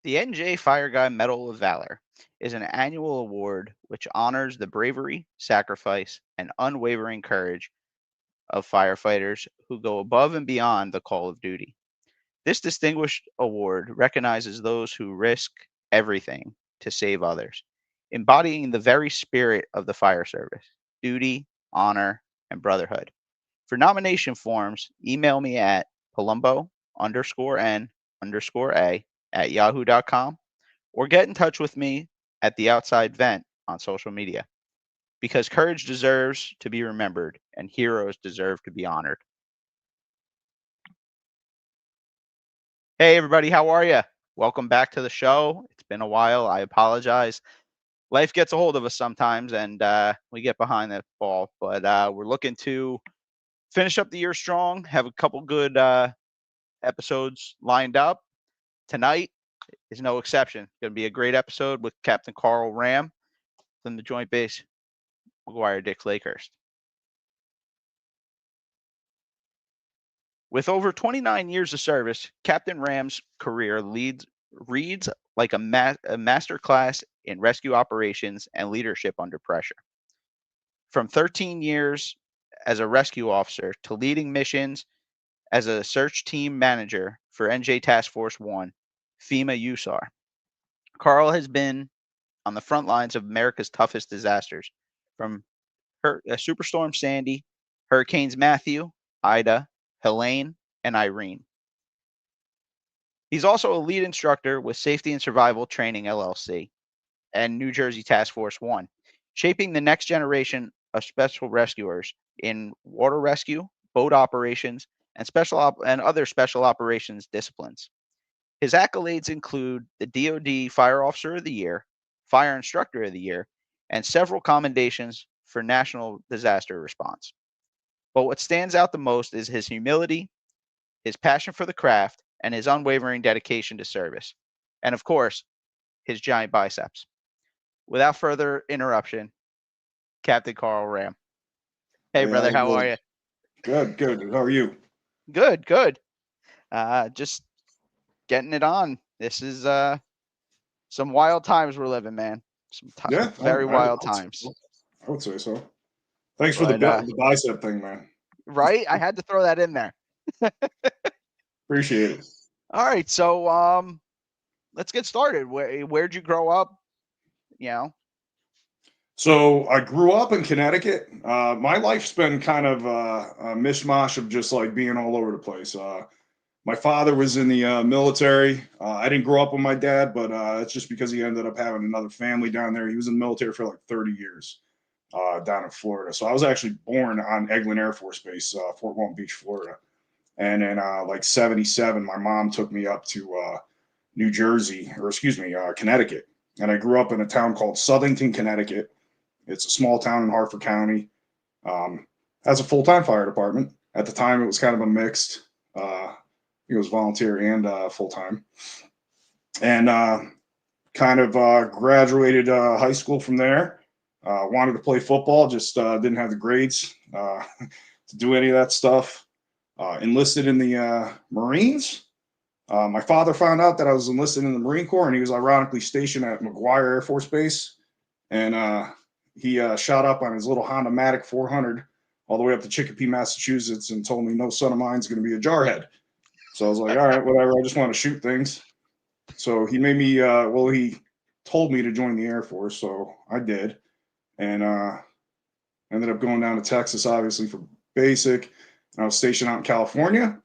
The NJ Fire Guy Medal of Valor is an annual award which honors the bravery, sacrifice, and unwavering courage of firefighters who go above and beyond the call of duty. This distinguished award recognizes those who risk everything to save others, embodying the very spirit of the fire service: duty, honor, and brotherhood. For nomination forms, email me at palumbo_n_a@yahoo.com or get in touch with me at the Outside Vent on social media, because courage deserves to be remembered and heroes deserve to be honored. Hey, everybody, how are you? Welcome back to the show. It's been a while. I apologize. Life gets a hold of us sometimes, and we get behind the ball, but we're looking to finish up the year strong, have a couple good episodes lined up. Tonight is no exception. It's going to be a great episode with Captain Karl Ramm from the Joint Base McGuire-Dix Lakehurst. With over 29 years of service, Captain Ramm's career reads like a master class in rescue operations and leadership under pressure. From 13 years as a rescue officer to leading missions as a search team manager for NJ Task Force 1, FEMA US&R, Karl has been on the front lines of America's toughest disasters, from Superstorm Sandy, Hurricanes Matthew, Ida, Helene, and Irene. He's also a lead instructor with Safety and Survival Training LLC and New Jersey Task Force 1, shaping the next generation of special rescuers in water rescue, boat operations, and other special operations disciplines. His accolades include the DoD Fire Officer of the Year, Fire Instructor of the Year, and several commendations for national disaster response. But what stands out the most is his humility, his passion for the craft, and his unwavering dedication to service. And of course, his giant biceps. Without further interruption, Captain Karl Ramm. Hey, Hey, brother, how's it how are going? you? Good, good. How are you? Good, good. Just getting it on. This is some wild times we're living, man. Yeah, Very I wild would say times. so. I would say so. Thanks for But the bicep thing, man. right, I had to throw that in there. Appreciate it. All right, so let's get started. Where'd you grow up? You know. So I grew up in Connecticut. My life's been kind of a mishmash of just like being all over the place. My father was in the military. I didn't grow up with my dad, but it's just because he ended up having another family down there. He was in the military for like 30 years down in Florida. So I was actually born on Eglin Air Force Base, Fort Walton Beach, Florida. And in like 77, my mom took me up to New Jersey, or excuse me, Connecticut. And I grew up in a town called Southington, Connecticut. It's a small town in Hartford County. Has a full-time fire department. At the time, it was kind of a mixed. It was volunteer and full-time. And kind of graduated high school from there. Wanted to play football, just didn't have the grades to do any of that stuff. Enlisted in the Marines. My father found out that I was enlisted in the Marine Corps, and he was ironically stationed at McGuire Air Force Base. And he shot up on his little Honda Matic 400 all the way up to Chicopee, Massachusetts, and told me no son of mine's going to be a jarhead. So I was like, all right, whatever. I just want to shoot things. So he made me, he told me to join the Air Force. So I did. And ended up going down to Texas, obviously, for basic. And I was stationed out in California,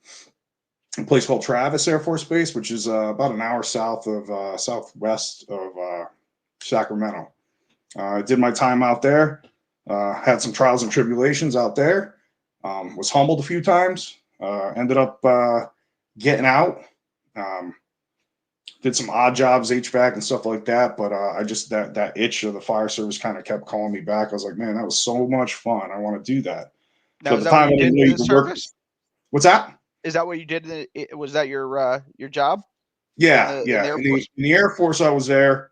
a place called Travis Air Force Base, which is about an hour southwest of Sacramento. I did my time out there, had some trials and tribulations out there, was humbled a few times, ended up getting out, did some odd jobs, HVAC and stuff like that. But I just, that itch of the fire service kind of kept calling me back. I was like, man, that was so much fun. I want to do that. So Now, at is the that what time, you I did didn't know in you the could work. service? What's that? Is that what you did? Was that your job in Yeah, the yeah. Air Force? In the Air Force, I was there.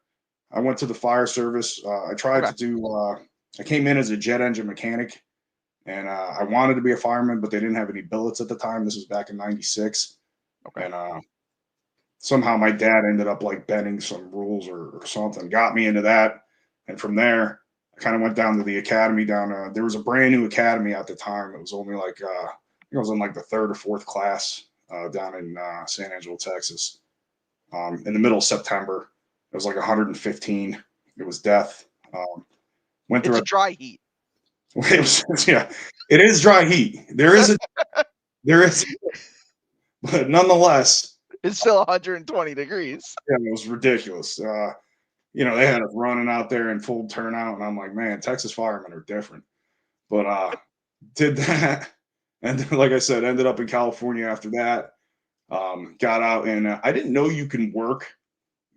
I went to the fire service. I tried Okay. to do. I came in as a jet engine mechanic, and I wanted to be a fireman, but they didn't have any billets at the time. This was back in '96, Okay. and somehow my dad ended up like bending some rules or something, got me into that. And from there, I kind of went down to the academy there was a brand new academy at the time. It was only like, I think it was in like the third or fourth class down in San Angelo, Texas. In the middle of September, it was like 115. It was death. Went It's through a dry heat. yeah, it is dry heat. There is, but nonetheless, It's still 120 degrees. yeah, it was ridiculous. They had us running out there in full turnout, and I'm like, man, Texas firemen are different. But did that, and like I said, ended up in California after that. Got out, and I didn't know you can work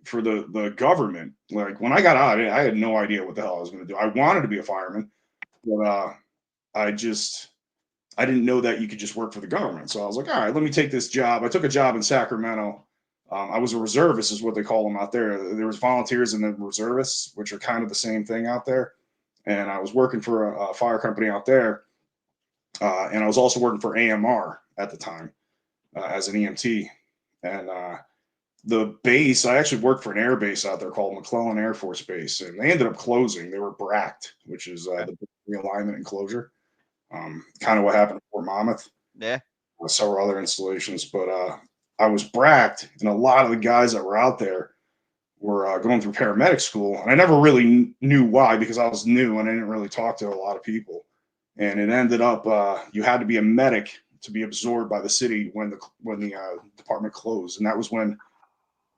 for the government. Like when I got out, I had no idea what the hell I was going to do. I wanted to be a fireman, but I didn't know that you could just work for the government. So I was like, all right, let me take this job. I took a job in Sacramento. I was a reservist, is what they call them out there. There was volunteers and then reservists, which are kind of the same thing out there. And I was working for a fire company out there, and I was also working for AMR at the time as an EMT. And the base, I actually worked for an air base out there called McClellan Air Force Base, and they ended up closing. They were bracked, which is the realignment and closure. Kind of what happened at Fort Monmouth. Yeah. Several other installations, but I was bracked, and a lot of the guys that were out there were going through paramedic school, and I never really knew why, because I was new and I didn't really talk to a lot of people. And it ended up you had to be a medic to be absorbed by the city when the department closed, and that was when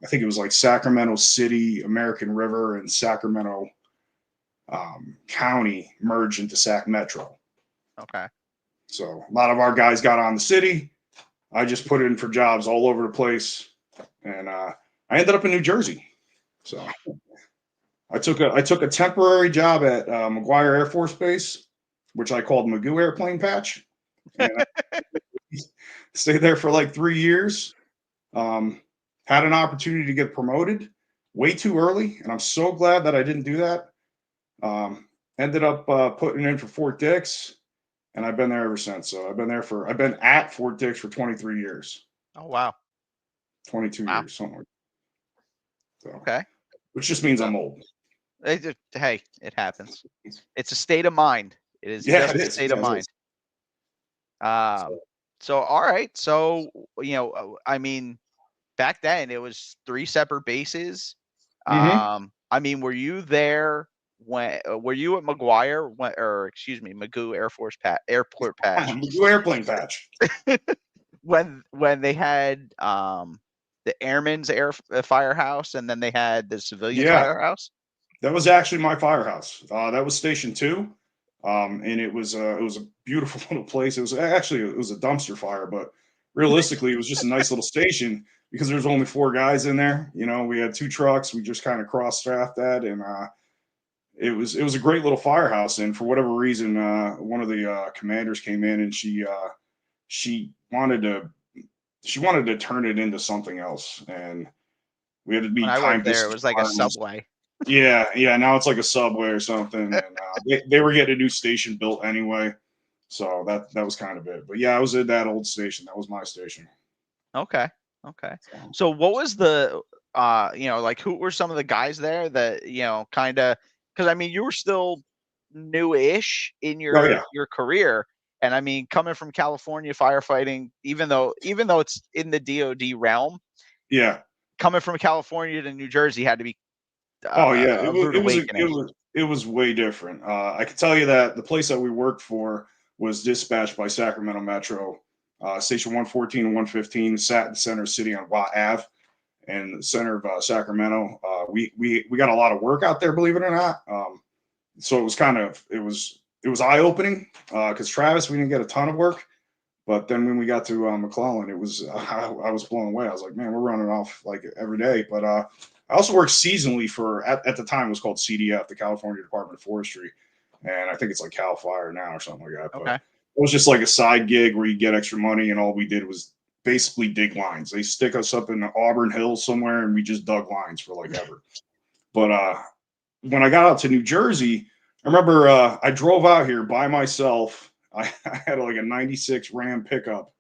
I think it was like Sacramento City, American River, and Sacramento County merged into Sac Metro. Okay. So a lot of our guys got on the city. I just put in for jobs all over the place, and I ended up in New Jersey. So I took a temporary job at McGuire Air Force Base, which I called Magoo Airplane Patch, and I stayed there for like 3 years. Had an opportunity to get promoted way too early, and I'm so glad that I didn't do that. Ended up putting in for Fort Dix. And I've been there ever since. So I've been at Fort Dix for 23 years. Oh, wow. 22 years, something like that. So, okay. Which just means I'm old. Hey, it happens. It's a state of mind. It is just a state of mind. So, all right. So, I mean, back then it was 3 separate bases. Mm-hmm. I mean, were you there were you at McGuire Magoo Airport Patch? Magoo Airplane Patch. when they had the Airmen's firehouse, and then they had the civilian firehouse? That was actually my firehouse. That was Station 2. And it was a beautiful little place. It was a dumpster fire, but realistically, it was just a nice little station because there was only 4 guys in there. We had 2 trucks. We just kind of cross-staffed that, and it was a great little firehouse. And for whatever reason, one of the commanders came in, and she wanted to turn it into something else, and we had to be when I worked there. It was like a subway. Yeah. Now it's like a subway or something, and they were getting a new station built anyway, so that was kind of it. But yeah, I was at that old station. That was my station. Okay. So what was the like, who were some of the guys there that kind of, because I mean you were still newish in your career, and I mean coming from California firefighting, even though it's in the DoD realm, coming from California to New Jersey had to be it was way different. I can tell you that the place that we worked for was dispatched by Sacramento Metro. Station 114 and 115 sat in the center of the city on Watt Ave, and the center of Sacramento. We got a lot of work out there, believe it or not. So it was eye opening because Travis, we didn't get a ton of work, but then when we got to McClellan, it was I was blown away. I was like, man, we're running off like every day. But I also worked seasonally for at the time it was called CDF, the California Department of Forestry, and I think it's like Cal Fire now or something like that. Okay. But it was just like a side gig where you get extra money, and all we did was basically dig lines. They stick us up in the Auburn Hills somewhere, and we just dug lines for like ever. But when I got out to New Jersey, I remember I drove out here by myself. I had like a 96 Ram pickup,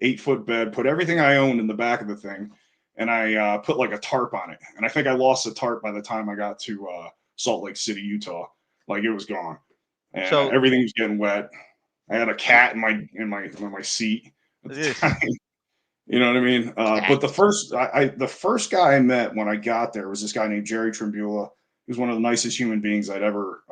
8-foot bed, put everything I owned in the back of the thing. and I put like a tarp on it. And I think I lost the tarp by the time I got to Salt Lake City, Utah. Like it was gone, and So everything was getting wet. I had a cat in my seat at the ugh, time. You know what I mean? But cat. the first guy I met when I got there was this guy named Jerry Trimbula. He was one of the nicest human beings I'd ever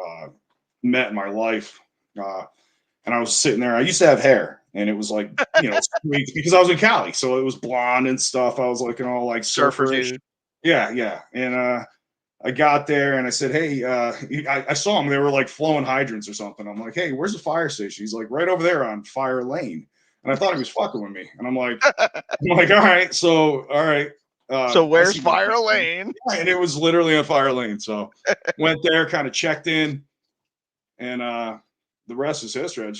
met in my life. And I was sitting there. I used to have hair, and it was like, streaked because I was in Cali, so it was blonde and stuff. I was looking all like Surfer surferish. dude. Yeah, yeah. And I got there and I said, "Hey," I saw them. They were like flowing hydrants or something. I'm like, "Hey, where's the fire station?" He's like, "Right over there on Fire Lane." And I thought he was fucking with me. And I'm like, all right, so all right. So I where's see what Fire you're saying. Lane? Yeah, and it was literally on Fire Lane. So went there, kind of checked in, and the rest is history. I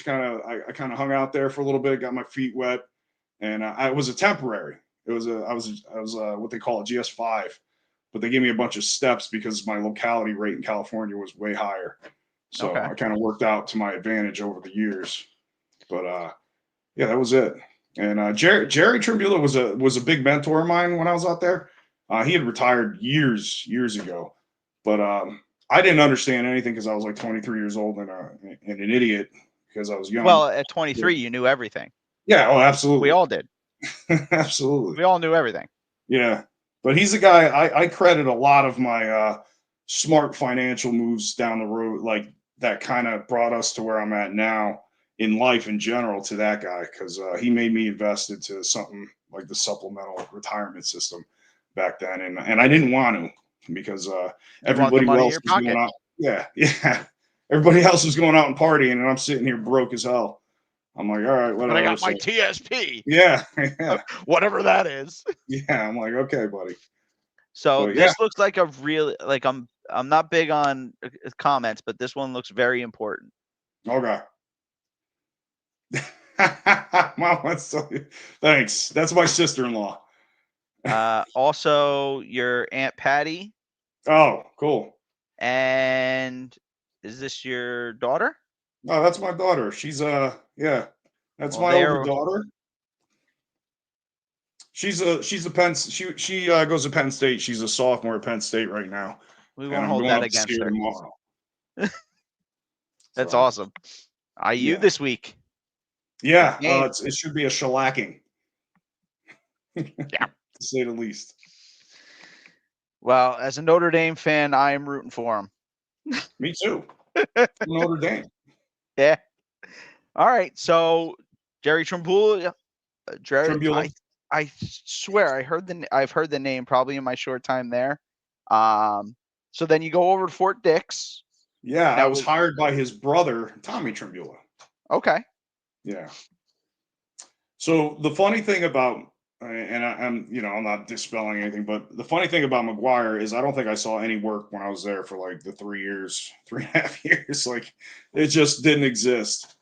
kind of hung out there for a little bit, got my feet wet, and I was a temporary. I was what they call a GS5, but they gave me a bunch of steps because my locality rate in California was way higher. So Okay. I kind of worked out to my advantage over the years. But yeah, that was it. And Jerry Trimbula was a big mentor of mine when I was out there. He had retired years ago, but I didn't understand anything because I was like 23 years old and an idiot because I was young. Well, at 23, you knew everything. Yeah, oh, We absolutely, all did. absolutely. We all knew everything. Yeah, but he's a guy I credit a lot of my smart financial moves down the road, like that kind of brought us to where I'm at now in life in general to that guy because he made me invest into something like the supplemental retirement system back then, and I didn't want to because You want the everybody money in else your was going pocket. out. Yeah, yeah. Everybody else was going out and partying, and I'm sitting here broke as hell. I'm like, all right, But I whatever. got my So TSP, yeah, yeah, whatever that is. yeah. I'm like, okay, buddy. So But yeah, this looks like a really like I'm not big on comments, but this one looks very important. okay. Mom, thanks. That's my sister-in-law. Also, your Aunt Patty, Oh, cool. and is this your daughter? Oh, that's my daughter. She's yeah, that's Well, my older there daughter. She's a she goes to Penn State. She's a sophomore at Penn State right now, we and won't I'm hold going that up to see against her her. tomorrow. That's So awesome. IU yeah, this week. Big yeah. game. It should be a shellacking, Yeah. to say the least. Well, as a Notre Dame fan, I am rooting for him. Me too. Notre Dame. Yeah. All right. So Jerry Trimpool, Jerry, Tribula. I swear I've heard the name probably in my short time there. So then you go over to Fort Dix. Yeah, I Now was hired by his brother, Tommy Trimbula. okay. Yeah. So the funny thing about, and I'm not dispelling anything, but the funny thing about McGuire is I don't think I saw any work when I was there for like the 3 years, 3.5 years. Like it just didn't exist.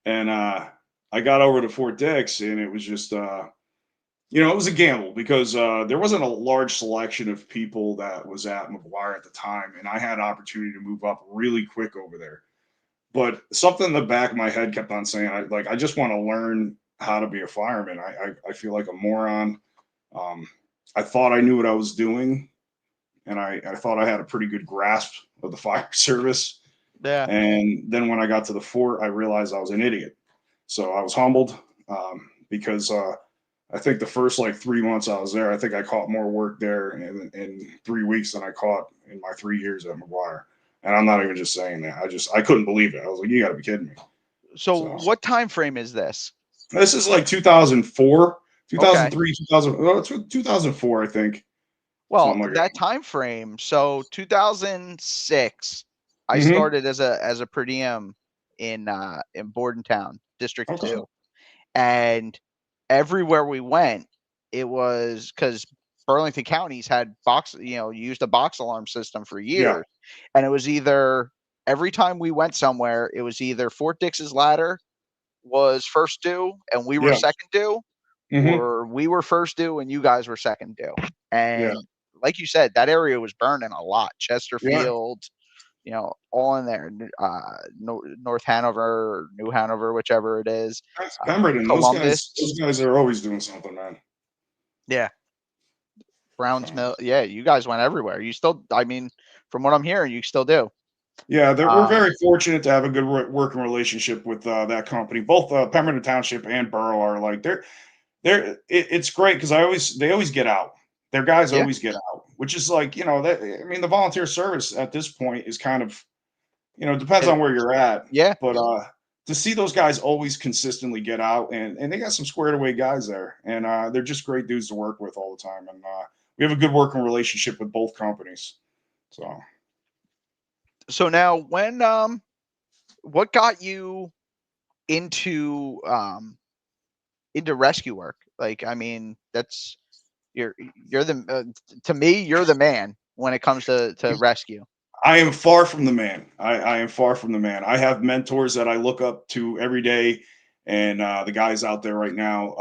And I got over to Fort Dix, and it was just, it was a gamble because there wasn't a large selection of people that was at McGuire at the time, and I had opportunity to move up really quick over there. But something in the back of my head kept on saying, I just want to learn how to be a fireman. I feel like a moron. Um, I thought I knew what I was doing, and I thought I had a pretty good grasp of the fire service. Yeah. And then when I got to the fort, I realized I was an idiot. So I was humbled because I think the first like 3 months I was there, I think I caught more work there in 3 weeks than I caught in my 3 years at McGuire. And I'm not even just saying that. I couldn't believe it. I was like, you got to be kidding me. So So what time frame is this? this is like 2004, Okay. 2003, 2000, well, it's 2004, I think. Well, Something like that time frame. So 2006, I that. started as a per diem in Bordentown, District Okay. 2. And everywhere we went, it was because Burlington counties had used a box alarm system for Yeah. years. And it was either every time we went somewhere, it was either Fort Dix's ladder was first due and we were Yeah. second due, Hmm. or we were first due and you guys were second due. Yeah. And like you said, that area was burning a lot. Yeah. Chesterfield, all in there. North Hanover or New Hanover, whichever it is. That's Pemberton. Columbus. Those guys are always doing something, man. Yeah. Browns Mill. Yeah, you guys went everywhere. You still, I mean, from what I'm hearing, you still do. Yeah, we're very fortunate to have a good working relationship with that company. Both Pemberton Township and Borough are like it's great because they always get out. Their guys Yeah. always get out, which is like, that, I mean, the volunteer service at this point is kind of, it depends on where you're at. Yeah. But to see those guys always consistently get out, and they got some squared away guys there, and they're just great dudes to work with all the time, and we have a good working relationship with both companies. So now, what got you into rescue work? Like, I mean, that's you're the to me, you're the man when it comes to rescue. I am far from the man. I am far from the man. I have mentors that I look up to every day, and the guys out there right now,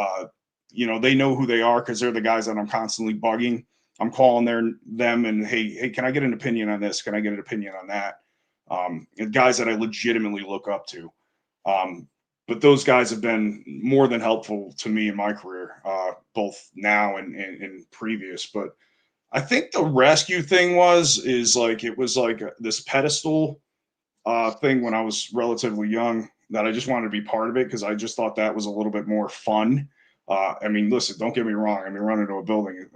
they know who they are because they're the guys that I'm constantly bugging. I'm calling them and hey, can I get an opinion on this? Can I get an opinion on that? And guys that I legitimately look up to. But those guys have been more than helpful to me in my career, both now and previous. But I think the rescue thing is like it was like this pedestal thing when I was relatively young that I just wanted to be part of it because I just thought that was a little bit more fun. I mean, listen, don't get me wrong. I mean, running into a building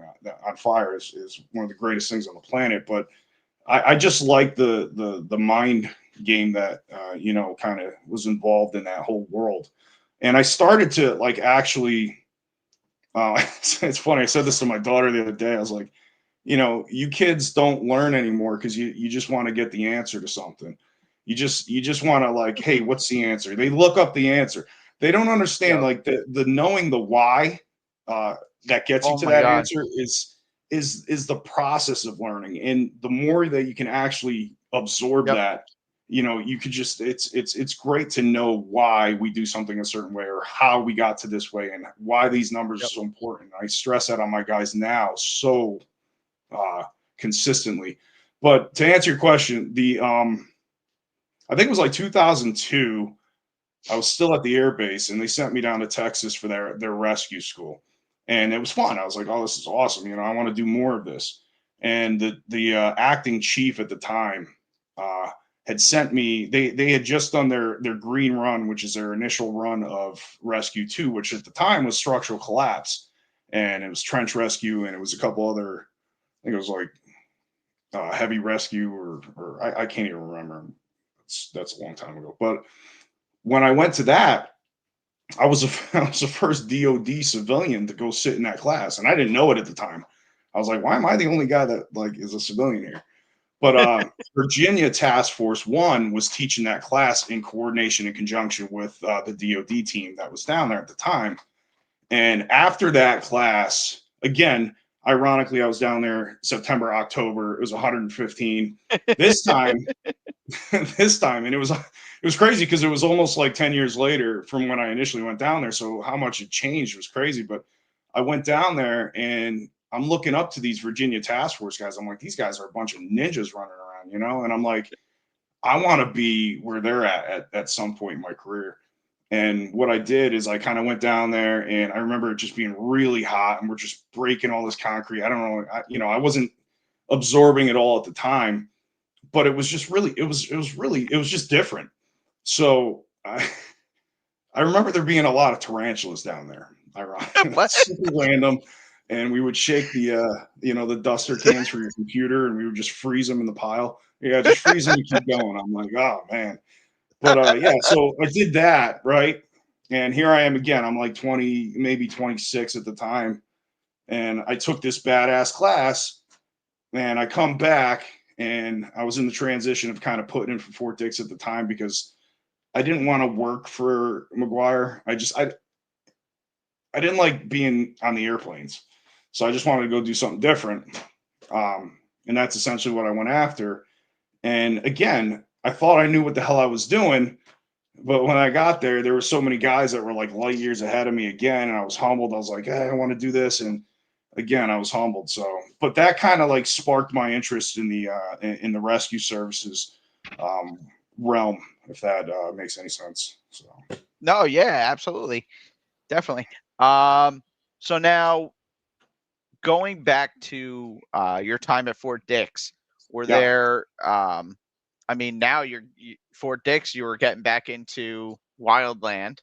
on fire is one of the greatest things on the planet. But I just like the mind game that kind of was involved in that whole world. And I started to like actually. It's funny. I said this to my daughter the other day. I was like, you kids don't learn anymore because you just want to get the answer to something. You just want to like, hey, what's the answer? They look up the answer. They don't understand Yep. like the knowing the why that gets you Oh to my that God. answer is the process of learning. And the more that you can actually absorb Yep. that, you could just it's great to know why we do something a certain way or how we got to this way and why these numbers Yep. are so important. I stress that on my guys now so consistently. But to answer your question, I think it was like 2002. I was still at the air base, and they sent me down to Texas for their rescue school, and it was fun. I was like, "Oh, this is awesome! I want to do more of this." And the acting chief at the time uh, had sent me. They had just done their green run, which is their initial run of Rescue 2, which at the time was structural collapse, and it was trench rescue, and it was a couple other. I think it was like heavy rescue or I can't even remember. That's a long time ago. But when I went to that, I was I was the first DOD civilian to go sit in that class, and I didn't know it at the time. I was like, why am I the only guy that like is a civilian here? But Virginia Task Force One was teaching that class in coordination in conjunction with the DOD team that was down there at the time. And after that class, again, ironically, I was down there September, October. It was 115. This time, this time, and it was crazy because it was almost like 10 years later from when I initially went down there. So how much it changed was crazy. But I went down there and I'm looking up to these Virginia Task Force guys. I'm like, these guys are a bunch of ninjas running around. And I'm like, I want to be where they're at some point in my career. And what I did is I kind of went down there, and I remember it just being really hot, and we're just breaking all this concrete. I don't know, I wasn't absorbing it all at the time, but it was just really, it was just different. So I remember there being a lot of tarantulas down there. Ironically, What? super random, and we would shake the duster cans for your computer, and we would just freeze them in the pile. Yeah, just freeze them and keep going. I'm like, oh man. But yeah, so I did that, right? And here I am again. I'm like 20, maybe 26 at the time. And I took this badass class, and I come back, and I was in the transition of kind of putting in for Fort Dix at the time because I didn't want to work for McGuire. I didn't like being on the airplanes. So I just wanted to go do something different. And that's essentially what I went after. And again, I thought I knew what the hell I was doing. But when I got there were so many guys that were like light years ahead of me again. And I was humbled. I was like, hey, I want to do this. And again, I was humbled. So, but that kind of like sparked my interest in the rescue services realm, if that makes any sense. So, No, yeah, absolutely. Definitely. So now going back to your time at Fort Dix, were Yeah. there? I mean, now Fort Dix. You were getting back into wildland.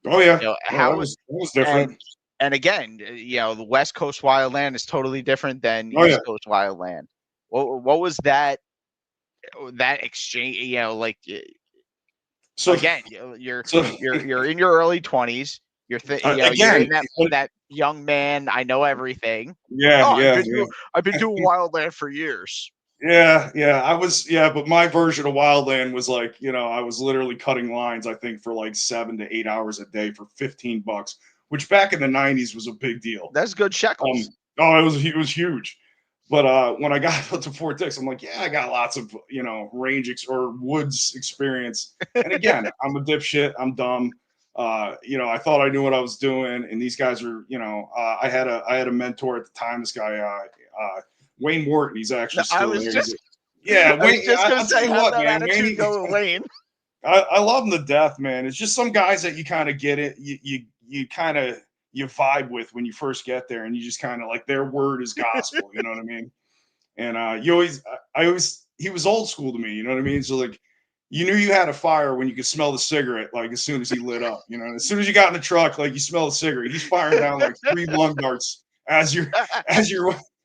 Oh yeah. You know, Oh, how that was different. and again, you know, the West Coast wildland is totally different than Oh yeah. East Coast wildland. What was that exchange? You know, like So again, so you're in your early 20s. You know, you're again, in that young man. I know everything. yeah, Oh, yeah, I've been doing wildland for years. yeah. But my version of Wildland was like, I was literally cutting lines, I think, for like 7 to 8 hours a day for $15, which back in the '90s was a big deal. That's good shekels. Oh, it was huge. But when I got up to Fort Dix, I'm like, yeah, I got lots of or woods experience. And again, I'm a dipshit. I'm dumb. I thought I knew what I was doing, and these guys are, I had a mentor at the time. This guy, Wayne Wharton. He's No, actually still there. Yeah, I was Wayne. just gonna I'll tell say, you how'd what, that man. attitude go, Wayne? I love him to death, man. It's just some guys that you kind of get it. You kind of you vibe with when you first get there, and you just kind of like their word is gospel. You know what I mean? And he was old school to me. You know what I mean? So like, you knew you had a fire when you could smell the cigarette. Like as soon as he lit up, as soon as you got in the truck, like you smell the cigarette. He's firing down like 3 lung darts as you're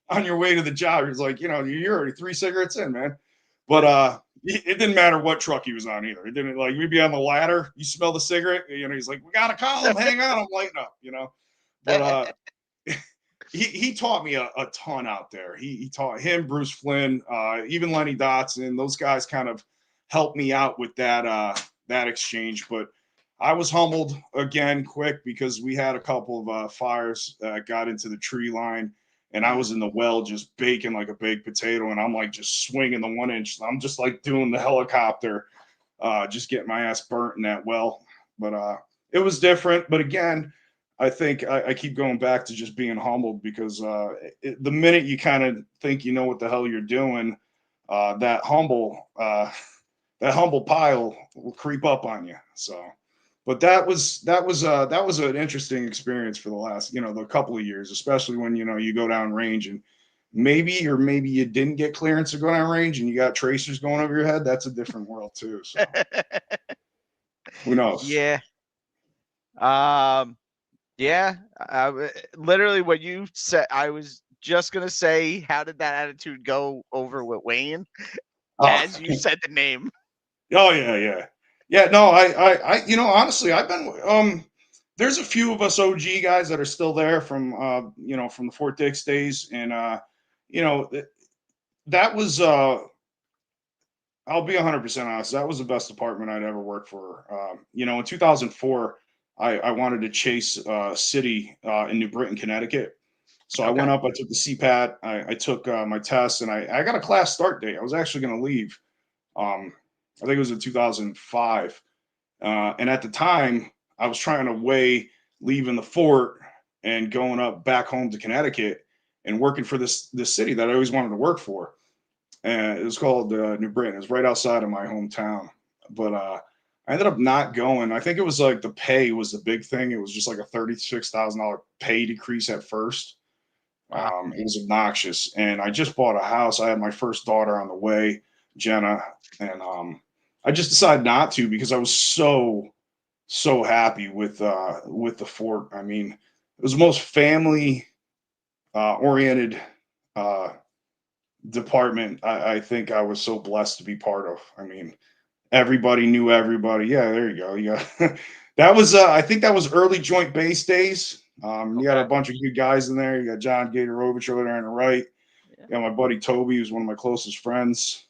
on your way to the job. He's like, you're already 3 cigarettes in, man. But it didn't matter what truck he was on either. It didn't, like, we'd be on the ladder. You smell the cigarette, he's like, we gotta call him. Hang on, I'm lighting up. But he taught me a ton out there. He taught him, Bruce Flynn, even Lenny Dotson. Those guys kind of helped me out with that exchange. But I was humbled again quick because we had a couple of fires that got into the tree line, and I was in the well just baking like a baked potato, and I'm like just swinging the 1 inch. I'm just like doing the helicopter, just getting my ass burnt in that well. But it was different. But again, I think I keep going back to just being humbled because the minute you kind of think you know what the hell you're doing, that humble pile will creep up on you. So, but that was an interesting experience for the last the couple of years, especially when you go down range and maybe you didn't get clearance to go down range and you got tracers going over your head. That's a different world too. So who knows? Yeah. Yeah. Literally, what you said, I was just gonna say, how did that attitude go over with Wayne? Oh, As you said the name. oh yeah. No, honestly, I've been there's a few of us OG guys that are still there from from the Fort Dix days, and you know that was I'll be 100% honest. That was the best department I'd ever worked for. In 2004, I wanted to chase city in New Britain, Connecticut. So I Okay. went up. I took the CPAT. I took my test, and I got a class start date. I was actually going to leave. I think it was in 2005. And at the time, I was trying to weigh leaving the fort and going up back home to Connecticut and working for this city that I always wanted to work for. And it was called New Britain. It was right outside of my hometown. But I ended up not going. I think it was like the pay was the big thing. It was just like a $36,000 pay decrease at first. Wow. It was obnoxious. And I just bought a house. I had my first daughter on the way, Jenna. And I just decided not to because I was so happy with the fort. I mean, it was the most family oriented department I think I was so blessed to be part of. I mean, everybody knew everybody. Yeah, there you go. Yeah, that was I think that was early Joint Base days. You got a Okay. bunch of good guys in there. You got John Gatorovich over there on the right. Yeah. You got my buddy Toby, who's one of my closest friends.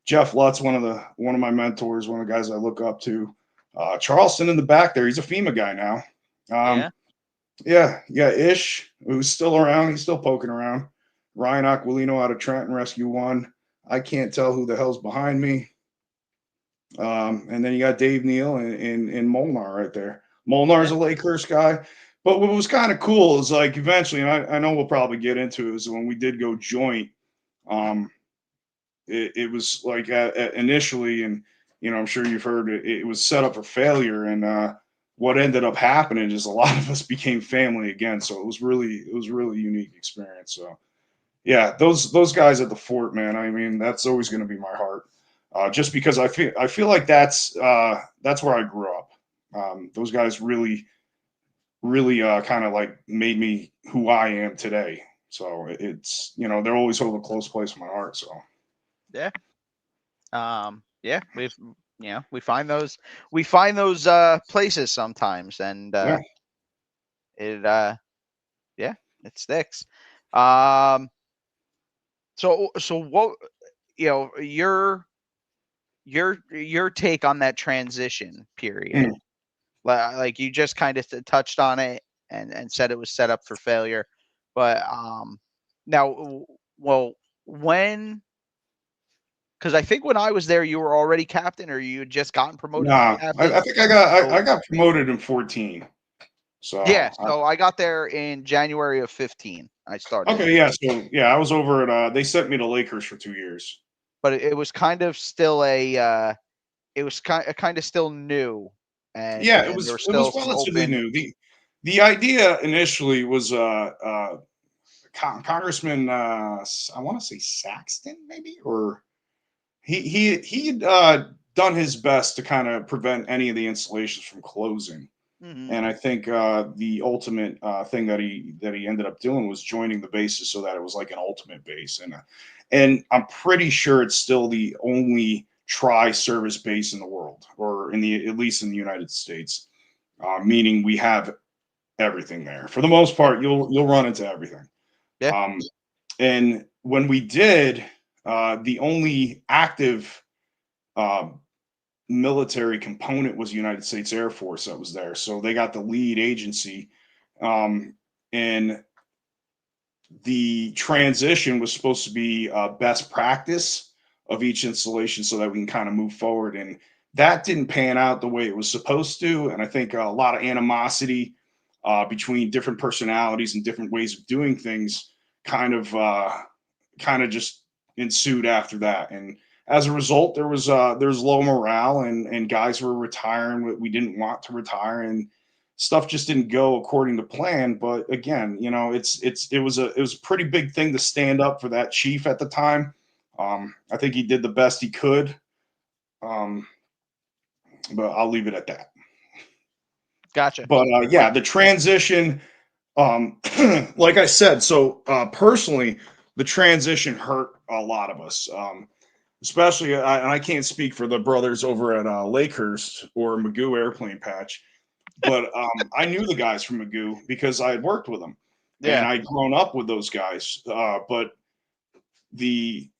Jeff Lutz, one of my mentors, one of the guys I look up to. Charleston in the back there, he's a FEMA guy now. Yeah. Yeah, Ish, who's still around, he's still poking around. Ryan Aquilino out of Trenton Rescue One. I can't tell who the hell's behind me. And then you got Dave Neal and Molnar right there. Molnar's Yeah. a Lakehurst guy. But what was kind of cool is like eventually, and I know we'll probably get into it, is when we did go joint, um, it was like initially, and I'm sure you've heard it was set up for failure. And what ended up happening is a lot of us became family again. So it was really unique experience. So yeah, those guys at the fort, man. I mean, that's always going to be my heart, just because I feel like that's where I grew up. Those guys really kind of like made me who I am today. So it's they're always hold a close place in my heart. So Yeah. Yeah, we find those places sometimes, and yeah, it yeah, it sticks. Um so what, your take on that transition period? mm, Like you just kind of touched on it and said it was set up for failure, but now, well, when, because I think when I was there, you were already captain, or you had just gotten promoted to nah, captain. I think I So got promoted in 14. So yeah, so I got there in January of 15. I started, okay, yeah, so yeah, I was over at they sent me to Lakers for 2 years. but it was kind of still it was kind of still new, Yeah, and there were it still was some relatively open. new. The idea initially was Congressman I want to say Saxton maybe, or he'd done his best to kind of prevent any of the installations from closing. Mhm. And I think the ultimate thing that he ended up doing was joining the bases so that it was like an ultimate base, and I'm pretty sure it's still the only tri-service base in the world, or in the at least in the United States, meaning we have everything there. For the most part, you'll run into everything. Yeah. Um, and when we did, the only active uh, military component was the United States Air Force that was there. So they got the lead agency. And the transition was supposed to be best practice of each installation so that we can kind of move forward. And that didn't pan out the way it was supposed to. And I think a lot of animosity between different personalities and different ways of doing things kind of just ensued after that. And as a result, there's low morale, and guys were retiring. We didn't want to retire, and stuff just didn't go according to plan. But again, it was a pretty big thing to stand up for that chief at the time. I think he did the best he could, um, but I'll leave it at that. Gotcha. But yeah, the transition, like I said, so personally, the transition hurt a lot of us. Especially, and I can't speak for the brothers over at Lakehurst or Magoo Airplane Patch, but I knew the guys from Magoo because I had worked with them, and Yeah. I'd grown up with those guys. But the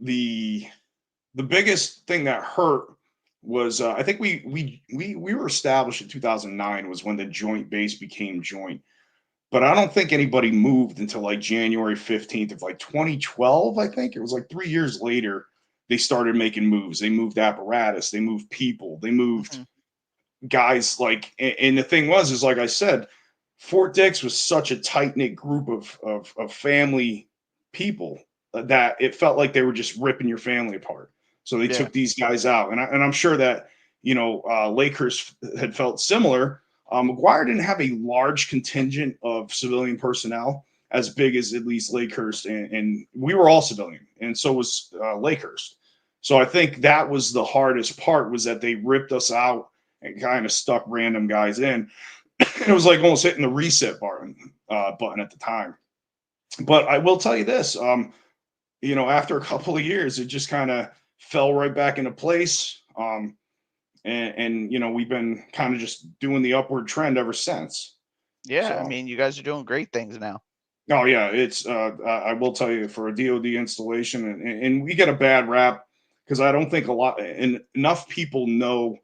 the the biggest thing that hurt was I think we were established in 2009 was when the joint base became joint, but I don't think anybody moved until like January 15th of like 2012. I think it was like 3 years later they started making moves. They moved apparatus, they moved people, they moved Mhm. guys. Like, and the thing was, is like I said, Fort Dix was such a tight knit group of family people that it felt like they were just ripping your family apart. So they Yeah. took these guys out, and I'm sure that Lakers had felt similar. McGuire didn't have a large contingent of civilian personnel as big as at least Lakehurst, and we were all civilian, and so was Lakehurst. So I think that was the hardest part, was that they ripped us out and kind of stuck random guys in. It was like almost hitting the reset button at the time. But I will tell you this, after a couple of years, it just kind of fell right back into place. And we've been kind of just doing the upward trend ever since. Yeah. I So, mean, you guys are doing great things now. oh yeah, it's I will tell you, for a DoD installation, and we get a bad rap because I don't think a lot and enough people know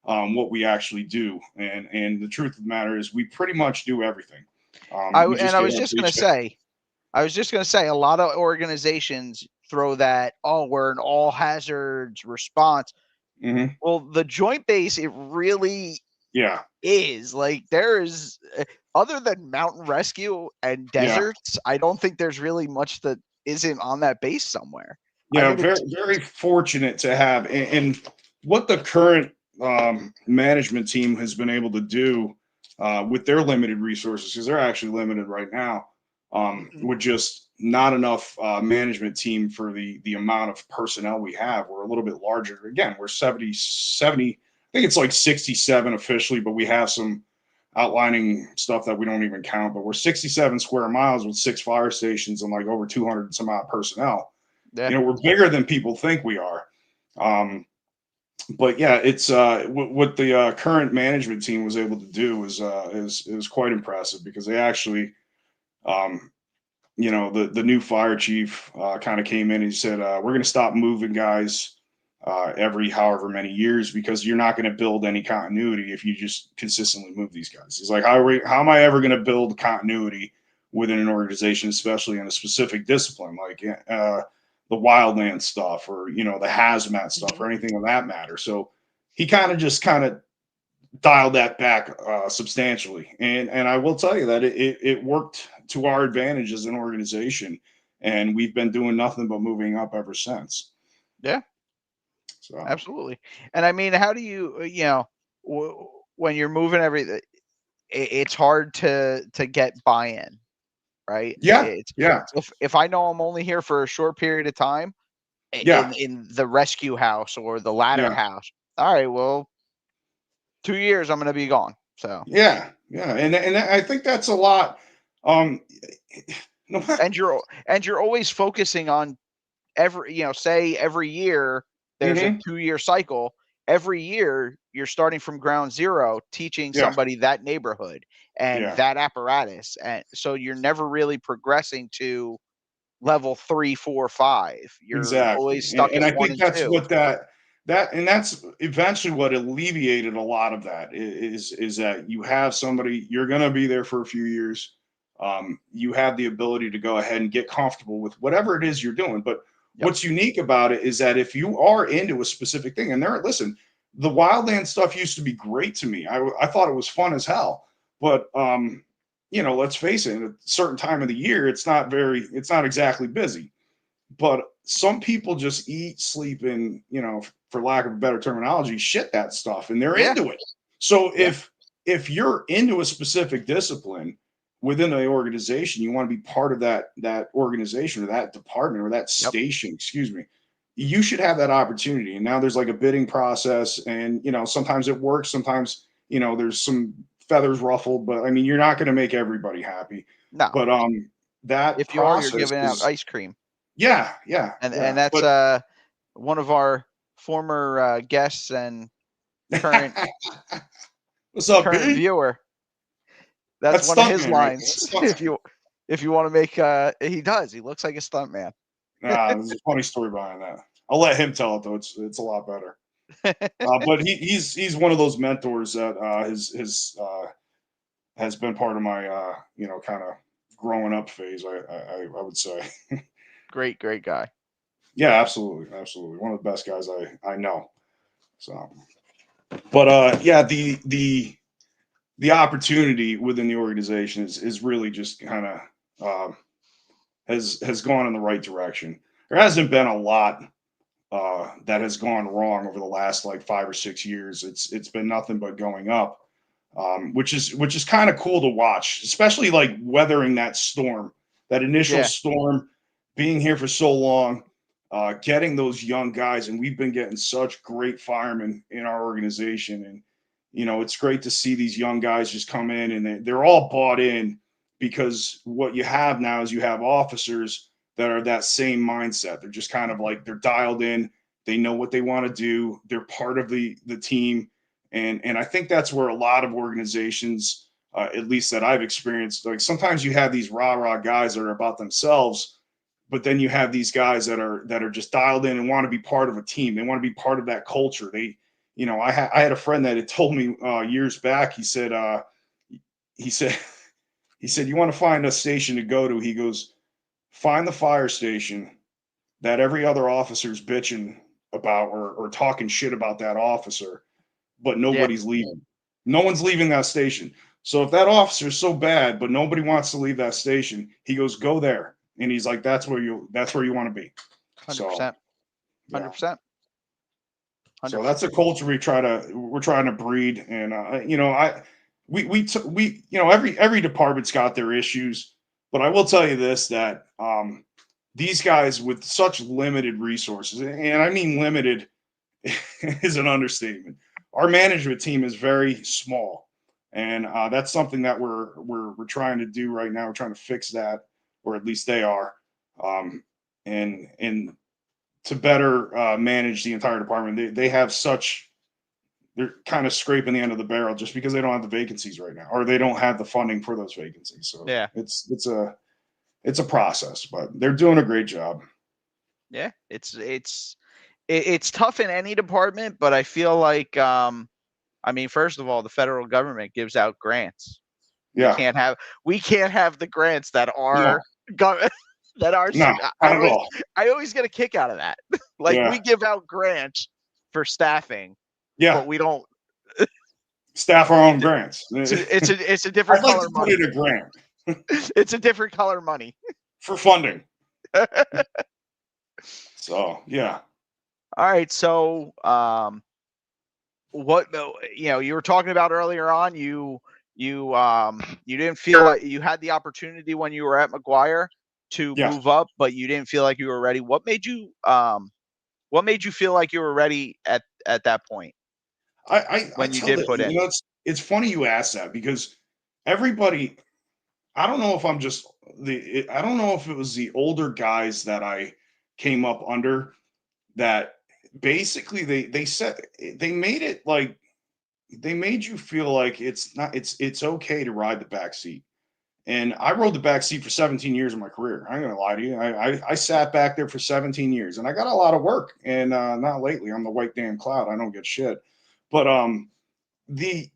what we actually do. And the truth of the matter is, we pretty much do everything. We And just I get was our just gonna paycheck. say, a lot of organizations throw that, oh, we're an all hazards response. Hmm. Well, the joint base, it really Yeah, is. Like, there is, other than mountain rescue and yeah, deserts, I don't think there's really much that isn't on that base somewhere. I yeah. mean, Very, it's very fortunate to have. And what the current management team has been able to do with their limited resources, because they're actually limited right now, Mhm. with just not enough management team for the amount of personnel we have. We're a little bit larger. Again, we're 70. I think it's like 67 officially, but we have some outlining stuff that we don't even count. But we're 67 square miles with 6 fire stations and like over 200 and some odd personnel. Yeah. We're bigger than people think we are. Um, but yeah, it's what the current management team was able to do is quite impressive, because they actually, um, the new fire chief kind of came in and he said, we're going to stop moving guys every however many years, because you're not going to build any continuity if you just consistently move these guys. He's like, how am I ever going to build continuity within an organization, especially in a specific discipline like the wildland stuff, or the hazmat stuff, Mhm. or anything of that matter. So he kind of dialed that back substantially, and I will tell you that it worked to our advantage as an organization, and we've been doing nothing but moving up ever since. Yeah. So Absolutely. And I mean, how do you, when you're moving everything, it's hard to get buy-in, right? yeah, It's yeah, if I know I'm only here for a short period of time yeah, in the rescue house or the ladder yeah, house, all right, well, 2 years I'm gonna be gone. So, yeah, and I think that's a lot. Um, no, and you're always focusing on say every year there's a hmm 2-year cycle. Every year you're starting from ground zero, teaching yeah, somebody that neighborhood and yeah, that apparatus, and so you're never really progressing to level 3, 4, 5. You're exactly, always stuck and at I 1 think and that's 2. what and that's eventually what alleviated a lot of that, is that you have somebody, you're going to be there for a few years. You have the ability to go ahead and get comfortable with whatever it is you're doing. But Yep. what's unique about it is that if you are into a specific thing, and listen, the wildland stuff used to be great to me. I thought it was fun as hell. But let's face it, at a certain time of the year, it's not exactly busy. But some people just eat, sleep, and for lack of a better terminology, shit that stuff, and they're Yeah. into it. So Yeah. if you're into a specific discipline within the organization, you want to be part of that organization or that department or that Yep. station, excuse me, you should have that opportunity. And now there's like a bidding process, and sometimes it works, sometimes there's some feathers ruffled, but I mean, you're not going to make everybody happy. No. But that If you are, you're process giving out is, ice cream. yeah, yeah, And yeah. that's, But one of our former, guests and current what's up, current B? viewer. That's That's one of his stuntman right lines. there. If you wanna make, he does, he looks like a stuntman. Nah, there's a funny story behind that. I'll let him tell it though. It's a lot better. But he's one of those mentors that has been part of my kind of growing up phase. I would say. Great, great guy. Yeah, absolutely, absolutely. One of the best guys I know. So, but yeah, the opportunity within the organization is really just kind of has gone in the right direction. There hasn't been a lot that has gone wrong over the last like 5 or 6 years. It's been nothing but going up, which is kind of cool to watch, especially like weathering that storm, that initial Yeah, storm, being here for so long, getting those young guys, and we've been getting such great firemen in our organization, and it's great to see these young guys just come in, and they're all bought in, because what you have now is you have officers that are that same mindset. They're just kind of like, they're dialed in. They know what they want to do. They're part of the team, and I think that's where a lot of organizations, at least that I've experienced, like sometimes you have these rah guys that are about themselves, but then you have these guys that are just dialed in and want to be part of a team. They want to be part of that culture. I had a friend that had told me years back. He said he said, you want to find a station to go to. He goes, find the fire station that every other officer's bitching about, or talking shit about that officer, but yeah, nobody's leaving. No one's leaving that station. So if that officer's so bad, but nobody wants to leave that station, he goes, go there. And he's like, that's where you want to be. So 100%, yeah. 100%. So 100%. that's a culture we're trying to breed. And every department's got their issues, but I will tell you this, that these guys with such limited resources, and I mean limited is an understatement. Our management team is very small, and that's something that we're trying to do right now. We're trying to fix that, or at least they are, and to better manage the entire department. They have such, they're kind of scraping the end of the barrel just because they don't have the vacancies right now, or they don't have the funding for those vacancies. So Yeah. it's a process, but they're doing a great job. Yeah. It's tough in any department, but I feel like, I mean, first of all, the federal government gives out grants. We Yeah. can't have the grants that No, are that are. no, I not at always all. I always get a kick out of that. Like, Yeah. we give out grants for staffing, Yeah. but we don't. Staff our own grants. It's a I'd different like color to put money. in a grant It's a different color money. for funding. So yeah. All right, so what you were talking about earlier on, you didn't feel like you had the opportunity when you were at McGuire to Yes. move up, but you didn't feel like you were ready. What made you feel like you were ready at that point I when you tell did that, put in? it's funny you ask that, because everybody, I don't know if I don't know if it was the older guys that I came up under, that basically they said they made it like, they made you feel like it's okay to ride the back seat. And I rode the back seat for 17 years of my career. I'm gonna lie to you. I sat back there for 17 years, and I got a lot of work. And not lately. I'm the white damn cloud. I don't get shit. But the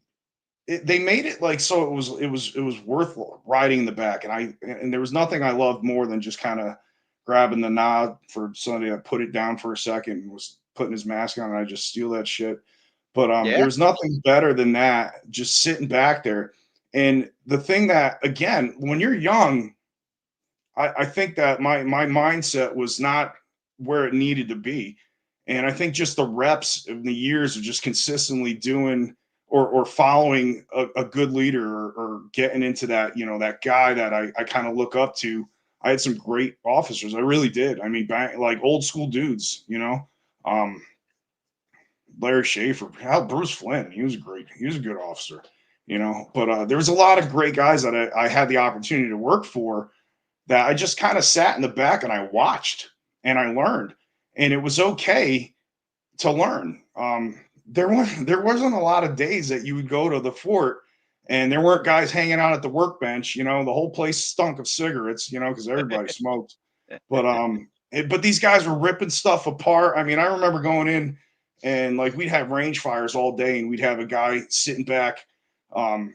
they made it like, so it was worth riding in the back. And there was nothing I loved more than just kind of grabbing the nod for somebody to put it down for a second and was putting his mask on, and I just steal that shit. But there Yeah. was nothing better than that, just sitting back there. And the thing that, again, when you're young, I think that my mindset was not where it needed to be. And I think just the reps of the years of just consistently doing, or following a good leader, or getting into that, that guy that I kind of look up to. I had some great officers. I really did. I mean, like old school dudes, um, Larry Schaefer, how Bruce Flynn, he was great. He was a good officer, but there was a lot of great guys that I had the opportunity to work for, that I just kind of sat in the back and I watched and I learned, and it was okay to learn. There wasn't a lot of days that you would go to the fort and there weren't guys hanging out at the workbench. The whole place stunk of cigarettes, because everybody smoked. But these guys were ripping stuff apart. I mean, I remember going in, and like, we'd have range fires all day, and we'd have a guy sitting back, um,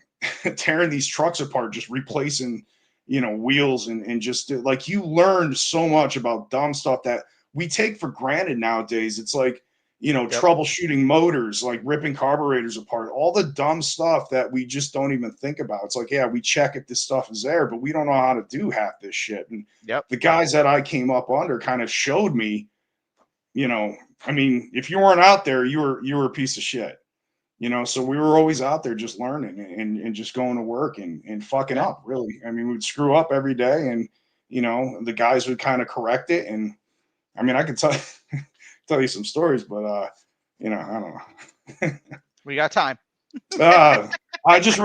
tearing these trucks apart, just replacing, wheels, and just like, you learned so much about dumb stuff that we take for granted nowadays. It's like, Yep. troubleshooting motors, like ripping carburetors apart, all the dumb stuff that we just don't even think about. It's like, yeah, we check if this stuff is there, but we don't know how to do half this shit. And Yep. the guys that I came up under kind of showed me, I mean, if you weren't out there, you were a piece of shit. So we were always out there just learning, and just going to work, and fucking Yeah. up, really. I mean, we'd screw up every day, and the guys would kind of correct it. And I mean, I could tell you some stories, but I don't know. We got time. I just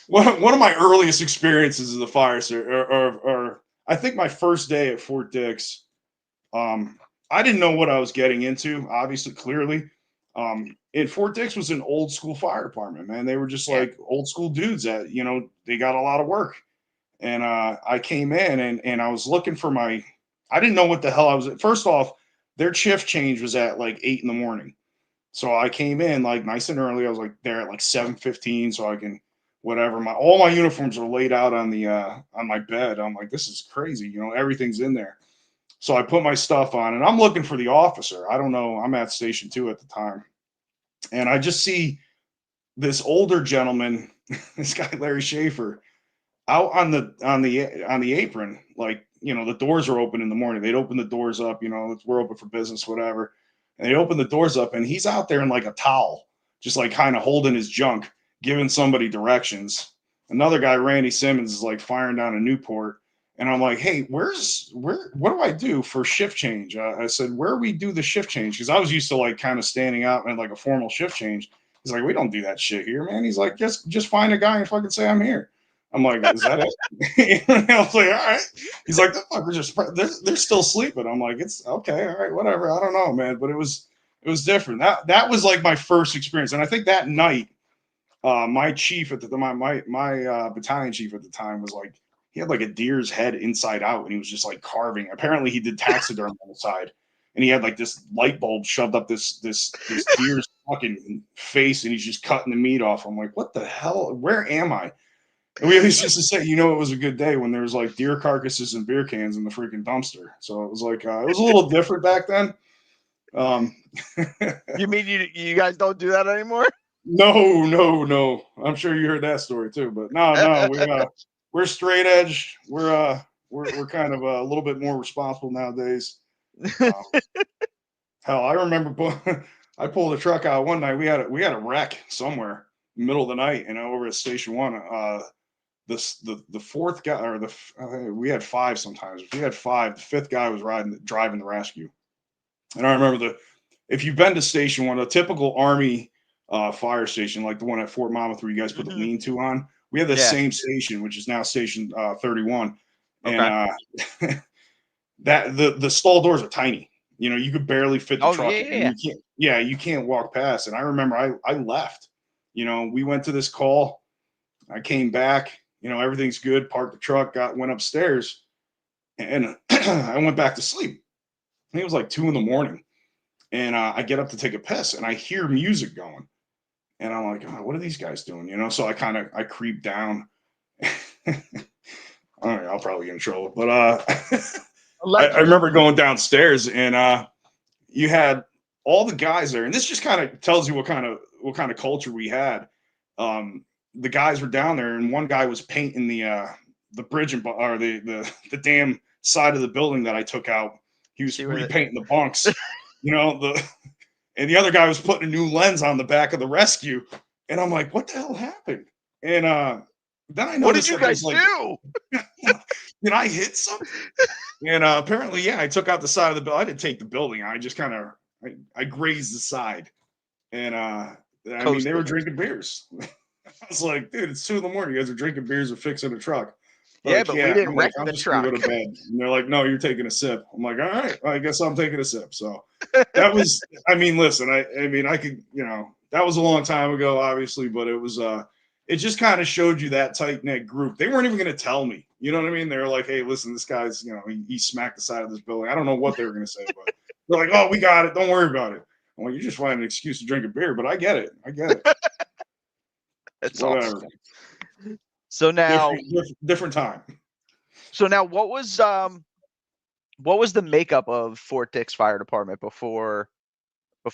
one of my earliest experiences as a fire sir, or I think my first day at Fort Dix. I didn't know what I was getting into, obviously, clearly. And Fort Dix was an old school fire department, man. They were just Yeah. like old school dudes that, they got a lot of work. And I came in, and I was looking for I didn't know what the hell I was. First off, their shift change was at like 8 in the morning. So I came in like nice and early. I was like there at like 7:15, so I can whatever. All my uniforms are laid out on my bed. I'm like, this is crazy, everything's in there. So I put my stuff on, and I'm looking for the officer. I don't know. I'm at Station 2 at the time. And I just see this older gentleman, this guy, Larry Schaefer, out on the apron. Like, the doors are open in the morning. They'd open the doors up, we're open for business, whatever. And they open the doors up, and he's out there in like a towel, just like kind of holding his junk, giving somebody directions. Another guy, Randy Simmons, is like firing down a Newport. And I'm like, hey, what do I do for shift change? I said, where we do the shift change? Because I was used to like kind of standing out in like a formal shift change. He's like, we don't do that shit here, man. He's like, just find a guy and fucking say I'm here. I'm like, is that it? I was like, all right. He's like, the fuckers just they're still sleeping. I'm like, it's okay, all right, whatever. I don't know, man. But it was different. That was like my first experience. And I think that night, my chief at the my battalion chief at the time was like, he had like a deer's head inside out, and he was just like carving. Apparently, he did taxidermy on the side, and he had like this light bulb shoved up this deer's fucking face, and he's just cutting the meat off. I'm like, what the hell? Where am I? And we always used to say, it was a good day when there was like deer carcasses and beer cans in the freaking dumpster. So it was like it was a little different back then. You mean you guys don't do that anymore? No. I'm sure you heard that story too, but no, we're straight edge. We're kind of a little bit more responsible nowadays. Hell, I remember I pulled a truck out one night. We had a wreck somewhere in the middle of the night, over at Station 1. The fourth guy, or we had five sometimes. If we had five, the fifth guy was driving the rescue. And I remember if you've been to Station 1, a typical Army fire station, like the one at Fort Monmouth where you guys put the lean-to on, we have the same station, which is now Station 31. Okay. And that the stall doors are tiny. You could barely fit the truck in. You can't walk past. And I remember I left. We went to this call. I came back. Everything's good. Parked the truck. Went upstairs, and I went back to sleep. I think it was like 2 a.m. And I get up to take a piss, and I hear music going, and I'm like, oh, what are these guys doing? So I creep down. All right, I'll probably get in trouble, but I remember going downstairs, and you had all the guys there, and this just kind of tells you what kind of culture we had. The guys were down there, and one guy was painting the bridge or the damn side of the building that I took out. He was repainting the bunks, and the other guy was putting a new lens on the back of the rescue, and I'm like, what the hell happened? And then I noticed, what did you guys do? Did I hit something? And apparently, I took out the side of the building. I didn't take the building. I just kind of I grazed the side, and I mean, they were drinking beers. I was like, dude, it's 2 a.m. You guys are drinking beers and fixing a truck. But we didn't wreck the truck. Go to bed. And they're like, no, you're taking a sip. I'm like, all right, I guess I'm taking a sip. So that was, I mean, listen, I mean, I could, that was a long time ago, obviously, but it was, it just kind of showed you that tight knit group. They weren't even going to tell me, you know what I mean? They were like, hey, listen, this guy's, he smacked the side of this building. I don't know what they were going to say, but they're like, oh, we got it. Don't worry about it. I'm like, you're just finding an excuse to drink a beer, but I get it. It's whatever. Awesome. So now different time. So now what was the makeup of Fort Dix Fire Department before the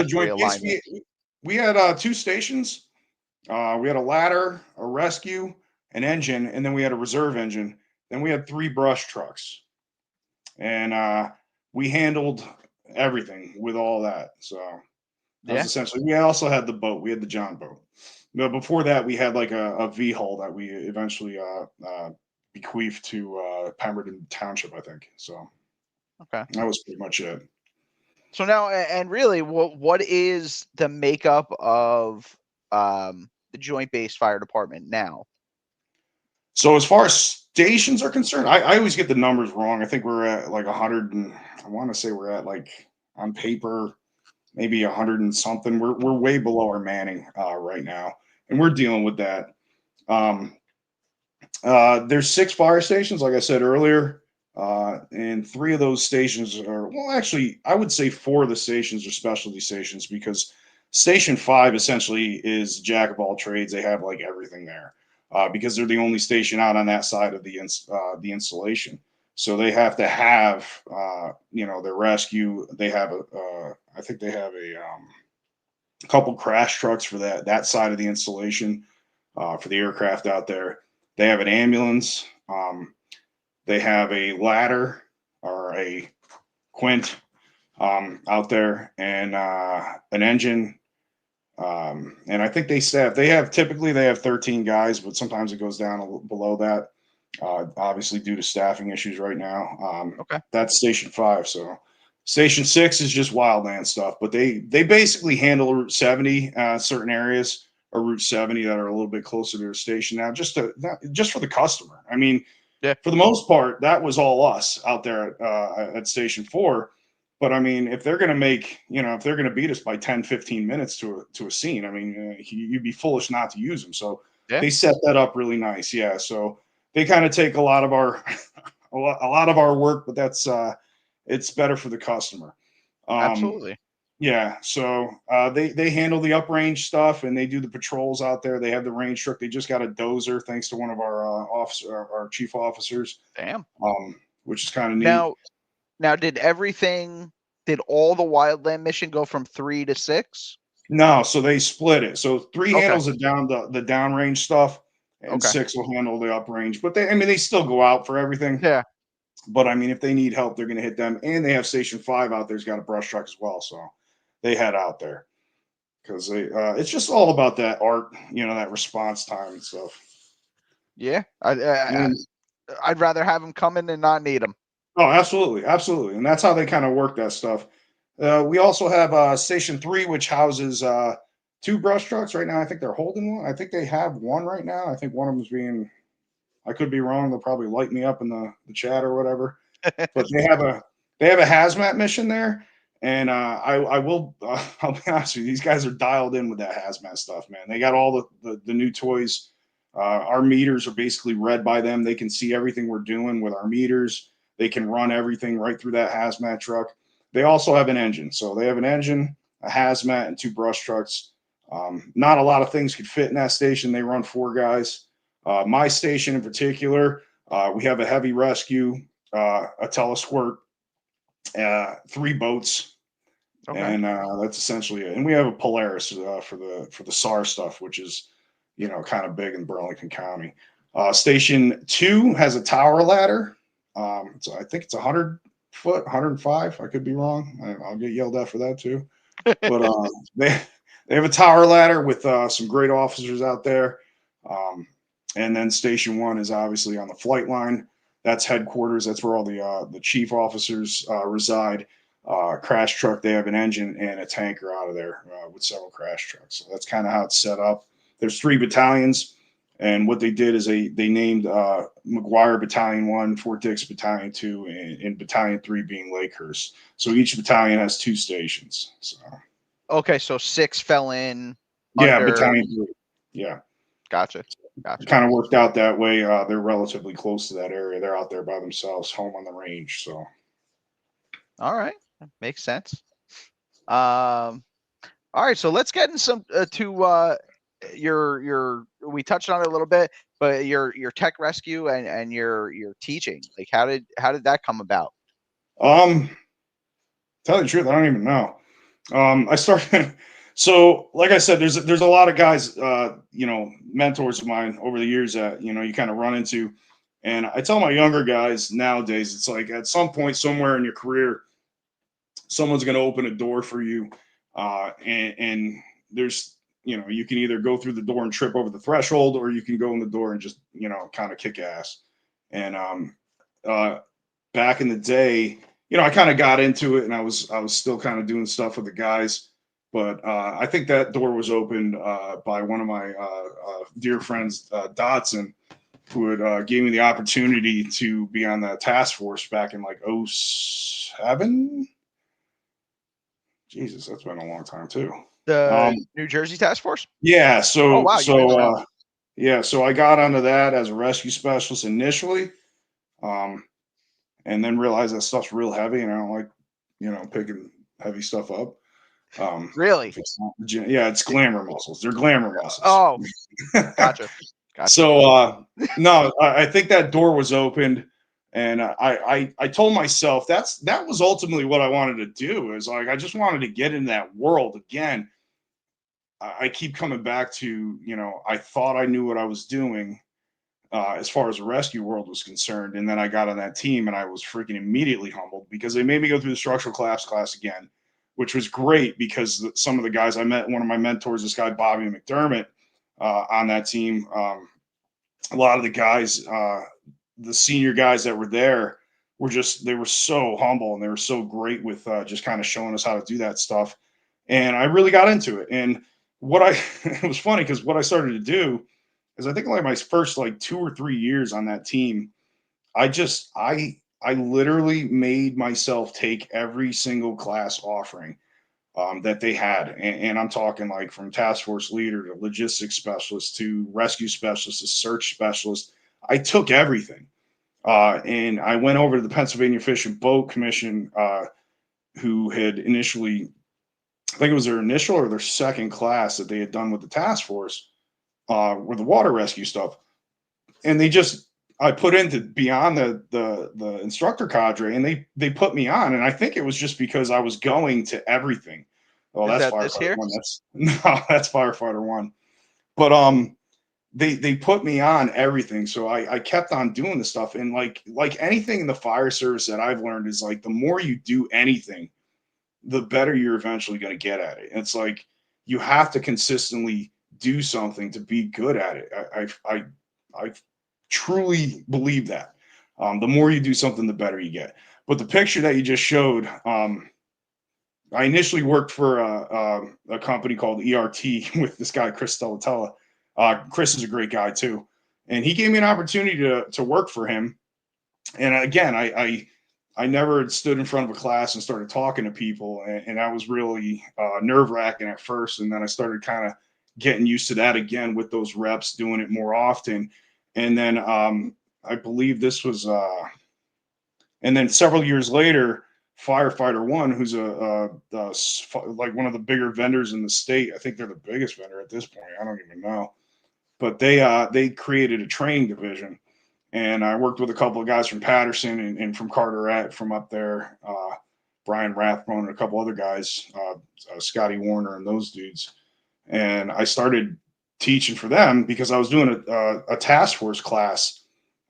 Joint realignment? We had 2 stations. We had a ladder, a rescue, an engine, and then we had a reserve engine. Then we had 3 brush trucks, and we handled everything with all that. So that was essentially. We also had the boat. We had the John boat. But before that, we had like a V-hull that we eventually bequeathed to Pemberton Township, I think. So that was pretty much it. So now, and really, what is the makeup of the Joint Base Fire Department now? So as far as stations are concerned, I always get the numbers wrong. I think we're at like 100, and I want to say we're at like on paper maybe 100 and something. We're way below our manning right now, and we're dealing with that. There's 6 fire stations, like I said earlier, and 3 of those stations are, well, actually, I would say 4 of the stations are specialty stations, because Station 5 essentially is jack of all trades. They have like everything there, because they're the only station out on that side of the installation. So they have to have, their rescue. They have I think they have a couple crash trucks for that side of the installation, for the aircraft out there. They have an ambulance. They have a ladder or a quint. out there, and an engine. And I think typically they have 13 guys, but sometimes it goes down below that. Obviously due to staffing issues right now. Okay. That's Station 5. So Station 6 is just wildland stuff, but they basically handle Route 70, certain areas, or Route 70 that are a little bit closer to their station now, just for the customer. I mean, Yeah. for the most part, that was all us out there at Station 4. But I mean, if they're going to if they're going to beat us by 10, 15 minutes to a scene, I mean, you'd be foolish not to use them. So Yeah. they set that up really nice. Yeah. So they kind of take a lot of our, a lot of our work, but it's better for the customer. Um, Absolutely. yeah. So they handle the uprange stuff, and they do the patrols out there. They have the range truck. They just got a dozer, thanks to one of our our chief officers, Damn. which is kind of neat. Now, did all the wildland mission go from 3 to 6? No, so they split it. So 3 Okay. handles the downrange stuff, and Okay. 6 will handle the uprange. But they still go out for everything. Yeah. But I mean, if they need help, they're going to hit them. And they have Station 5 out there's got a brush truck as well, so they head out there because it's just all about that art, that response time and stuff. Yeah. And I'd rather have them come in and not need them. oh, absolutely, absolutely, and that's how they kind of work that stuff. We also have Station 3, which houses 2 brush trucks right now. I think they're holding one. I think they have one right now. I think one of them's being. I could be wrong. They'll probably light me up in the chat or whatever. But they have a hazmat mission there, and I will. I'll be honest with you. These guys are dialed in with that hazmat stuff, man. They got all the new toys. Our meters are basically read by them. They can see everything we're doing with our meters. They can run everything right through that hazmat truck. They also have an engine. So they have an engine, a hazmat, and 2 brush trucks. Not a lot of things could fit in that station. They run 4 guys. My station in particular, we have a heavy rescue, a telesquirt, 3 boats, Okay. and that's essentially it. And we have a Polaris for the SAR stuff, which is kind of big in Burlington County. Station 2 has a tower ladder. So I think it's 100 foot, 105. I could be wrong. I'll get yelled at for that too. But they have a tower ladder with some great officers out there. And then Station 1 is obviously on the flight line. That's headquarters. That's where all the chief officers reside. Crash truck. They have an engine and a tanker out of there with several crash trucks. So that's kind of how it's set up. There's 3 battalions, and what they did is they named McGuire Battalion 1, Fort Dix Battalion 2, and Battalion 3 being Lakehurst. So each battalion has 2 stations. So Okay, so 6 fell in yeah, under. Battalion 3. Yeah. Gotcha. It kind of worked out that way. They're relatively close to that area. They're out there by themselves, home on the range. So, All right, makes sense. All right, so let's get in some to your. We touched on it a little bit, but your tech rescue and your teaching. Like, how did that come about? tell you the truth, I don't even know. I started. So, like I said, there's a lot of guys, mentors of mine over the years that you kind of run into, and I tell my younger guys nowadays, it's like at some point somewhere in your career, someone's going to open a door for you, and there's you can either go through the door and trip over the threshold, or you can go in the door and just kind of kick ass. And uh, back in the day, I kind of got into it, and I was still kind of doing stuff with the guys. But I think that door was opened by one of my dear friends, Dotson, who had gave me the opportunity to be on the task force back in like '07. Jesus, that's been a long time too. The New Jersey Task Force? Yeah, Oh so wow, you've been around. yeah, so I got onto that as a rescue specialist initially, um, and then realized that stuff's real heavy, and I don't like, picking heavy stuff up. Really? If it's not yeah, it's glamour muscles. They're glamour muscles. Oh, gotcha. So no, I think that door was opened, and I told myself that was ultimately what I wanted to do. Is like I just wanted to get in that world again. I keep coming back to I thought I knew what I was doing, as far as the rescue world was concerned. And then I got on that team and I was freaking immediately humbled because they made me go through the structural collapse class again, which was great because some of the guys I met, one of my mentors, this guy, Bobby McDermott, on that team, a lot of the guys, the senior guys that were there were they were so humble and they were so great with just kind of showing us how to do that stuff. And I really got into it. And it was funny because what I started to do is I think like my first like 2 or 3 years on that team, I literally made myself take every single class offering that they had. And I'm talking like from task force leader to logistics specialist to rescue specialist to search specialist. I took everything. And I went over to the Pennsylvania Fish and Boat Commission, who had initially, I think it was their initial or their second class that they had done with the task force, with the water rescue stuff. And I put in to be on the instructor cadre, and they put me on. And I think it was just because I was going to everything. Oh, Is that's that this firefighter here? one. No, that's firefighter one. But they put me on everything. So I kept on doing the stuff. And like anything in the fire service that I've learned is like the more you do anything, the better you're eventually going to get at it. And it's like you have to consistently do something to be good at it. I truly believe that. The more you do something, the better you get. But the picture that you just showed, I initially worked for a company called ERT with this guy, Chris Delatella. Chris is a great guy too. And he gave me an opportunity to work for him. And again, I never stood in front of a class and started talking to people. And that was really nerve wracking at first. And then I started kind of getting used to that again with those reps, doing it more often. And then I believe this was, and then several years later, Firefighter One, who's like one of the bigger vendors in the state. I think they're the biggest vendor at this point. I don't even know, but they created a training division, and I worked with a couple of guys from Patterson and from Carteret from up there, Brian Rathbone and a couple other guys, Scotty Warner and those dudes. And I started teaching for them because I was doing a task force class.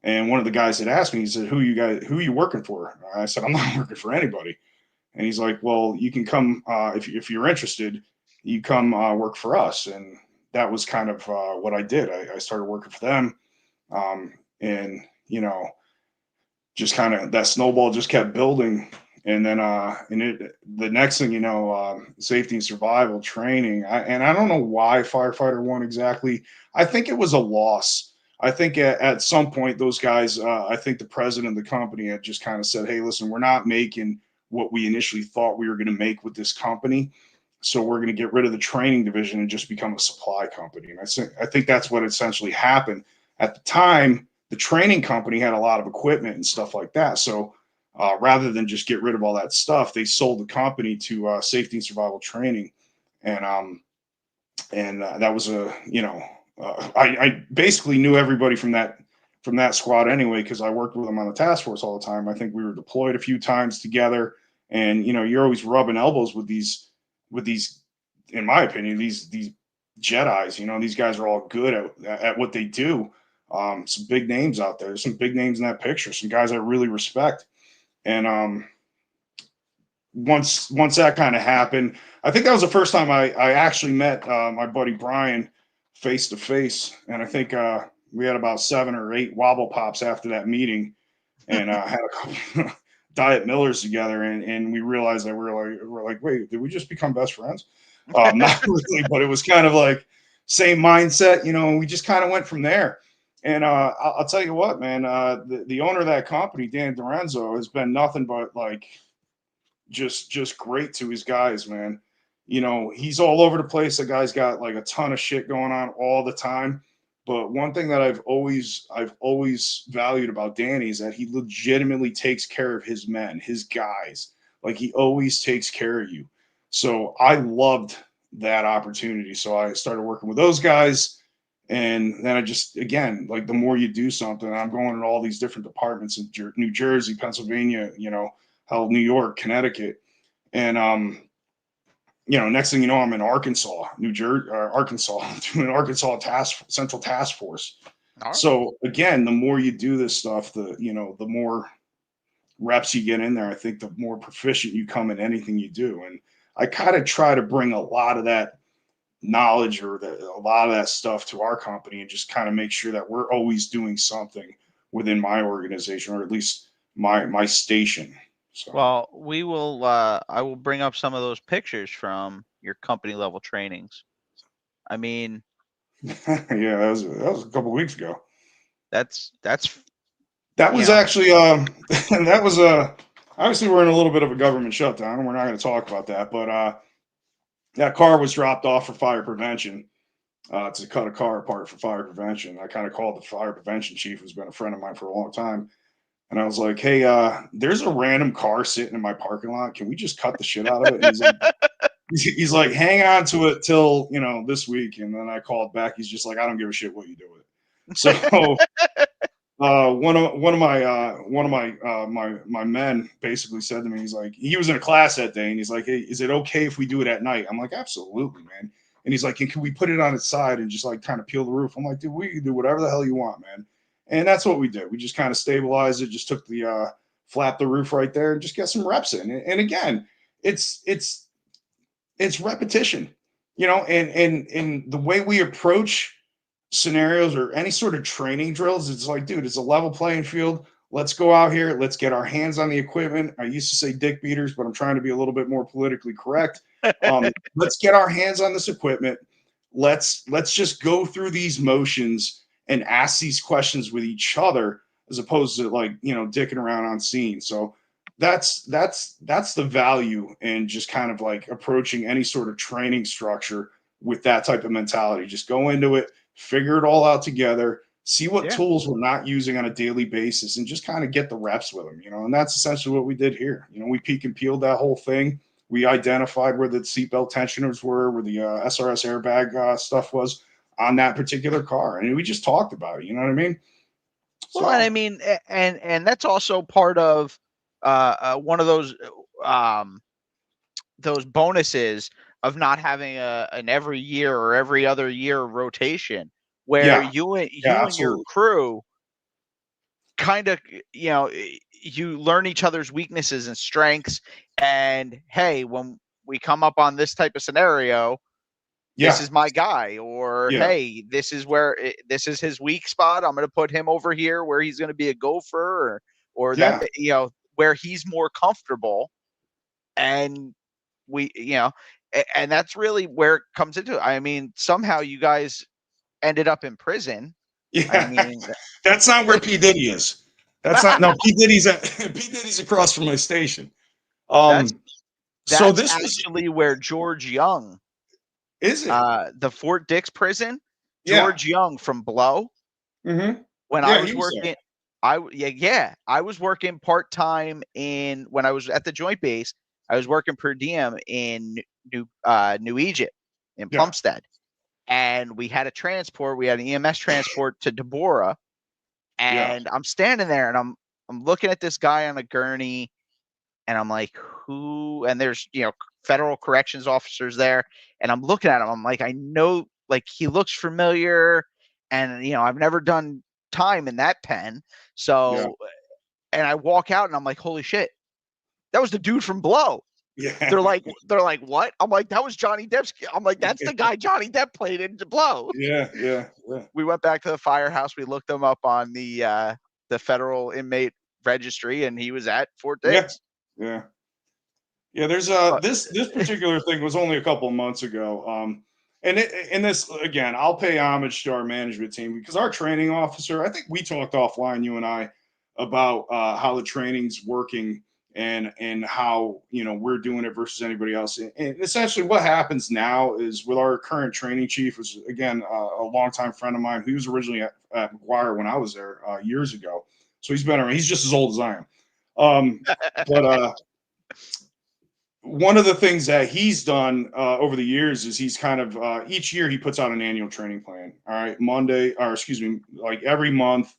And one of the guys had asked me, he said, who are you working for? I said, I'm not working for anybody. And he's like, well, you can come, if you're interested, you come work for us. And that was kind of what I did. I started working for them. And, just kind of that snowball just kept building. And then the next thing you know, safety and survival training. I don't know why Firefighter One exactly. I think it was a loss. I think at some point those guys, I think the president of the company had just kind of said, hey, listen, we're not making what we initially thought we were going to make with this company. So we're going to get rid of the training division and just become a supply company. And I think that's what essentially happened. At the time, the training company had a lot of equipment and stuff like that. So rather than just get rid of all that stuff, they sold the company to safety and survival training. And that was I basically knew everybody from that squad anyway, because I worked with them on the task force all the time. I think we were deployed a few times together, and you're always rubbing elbows with these, in my opinion, these Jedis. These guys are all good at what they do. Some big names out there. There's some big names in that picture. Some guys I really respect. And once that kind of happened, I think that was the first time I actually met my buddy Brian face to face. And I think we had about 7 or 8 wobble pops after that meeting, and had a couple Diet Millers together, and we realized that we're like, wait, did we just become best friends? Not really, but it was kind of like same mindset, and we just kind of went from there. And I'll tell you what, man, the owner of that company, Dan Dorenzo, has been nothing but like just great to his guys, man. He's all over the place. The guy's got like a ton of shit going on all the time. But one thing that I've always valued about Danny is that he legitimately takes care of his men, his guys. Like he always takes care of you. So I loved that opportunity. So I started working with those guys. And then I just, again, like the more you do something, I'm going in all these different departments in New Jersey, Pennsylvania, New York, Connecticut. And next thing you know, I'm in Arkansas, New Jersey, Arkansas, doing Arkansas Central Task Force. All right. So again, the more you do this stuff, the more reps you get in there, I think the more proficient you come in anything you do. And I kind of try to bring a lot of that knowledge or a lot of that stuff to our company and just kind of make sure that we're always doing something within my organization, or at least my station. So Well, I will bring up some of those pictures from your company level trainings. I mean, yeah, that was a couple of weeks ago. that's That you was know, actually that was obviously we're in a little bit of a government shutdown and we're not going to talk about that, but that car was dropped off for fire prevention, to cut a car apart for fire prevention. I kind of called the fire prevention chief, who's been a friend of mine for a long time, and I was like, hey, there's a random car sitting in my parking lot, can we just cut the shit out of it? And he's like, hang on to it till this week. And then I called back, he's just like, I don't give a shit what you do with it. So one of my men basically said to me, he's like, he was in a class that day, and he's like, hey, is it okay if we do it at night? I'm like, absolutely, man. And he's like, can we put it on its side and just like kind of peel the roof? I'm like, dude, we can do whatever the hell you want, man. And that's what we did. We just kind of stabilized it, just took the flap the roof right there and just get some reps in. And again, it's repetition, and the way we approach scenarios or any sort of training drills, it's like, dude, it's a level playing field. Let's go out here. Let's get our hands on the equipment. I used to say dick beaters, but I'm trying to be a little bit more politically correct. Let's get our hands on this equipment. Let's just go through these motions and ask these questions with each other, as opposed to like dicking around on scene. So that's the value in just kind of like approaching any sort of training structure with that type of mentality. Just go into it, figure it all out together, see what yeah, tools we're not using on a daily basis, and just kind of get the reps with them, And that's essentially what we did here. We peek and peeled that whole thing. We identified where the seatbelt tensioners were, where the SRS airbag stuff was on that particular car, and we just talked about it. You know what I mean? well, and I So mean, and that's also part of one of those bonuses of not having an every year or every other year rotation, where yeah, you yeah, and your absolutely, crew kind of you learn each other's weaknesses and strengths, and hey, when we come up on this type of scenario, this yeah, is my guy, or yeah, hey, this is his weak spot, I'm going to put him over here where he's going to be a gopher, or that yeah. where he's more comfortable. And we and that's really where it comes into it. I mean, somehow you guys ended up in prison. I Yeah, mean, that's not where P Diddy is. That's not. No, P Diddy's P Diddy's across from my station. that's So that's this was, actually where George Young, is it? the Fort Dix prison, Yeah. George Young from Blow, Mm-hmm. when I Yeah, was he was there. working, I was working part time in when I was at the Joint Base. I was working per diem in New Egypt in Yeah, Plumstead, and we had a transport. We had an EMS transport to Deborah, yeah, and I'm standing there, and I'm looking at this guy on a gurney, and I'm like, who? And there's federal corrections officers there, and I'm looking at him. I'm like, I know, like he looks familiar, and I've never done time in that pen. yeah, So, and I walk out, and I'm like, holy shit, that was the dude from Blow. yeah, They're like, what? I'm like, that was Johnny Depp's. I'm like, that's the guy Johnny Depp played in Blow. yeah, yeah, yeah, We went back to the firehouse. We looked him up on the federal inmate registry, and he was at Fort yeah, Dix. yeah. Yeah, there's But this particular thing was only a couple of months ago. And this again, I'll pay homage to our management team, because our training officer, I think we talked offline, you and I, about how the training's working, and how we're doing it versus anybody else. And essentially, what happens now is with our current training chief, was again a longtime friend of mine. He was originally at McGuire when I was there years ago, so he's been around. He's just as old as I am. But one of the things that he's done over the years is he's kind of each year he puts out an annual training plan. All right, Monday, or excuse me, like every month,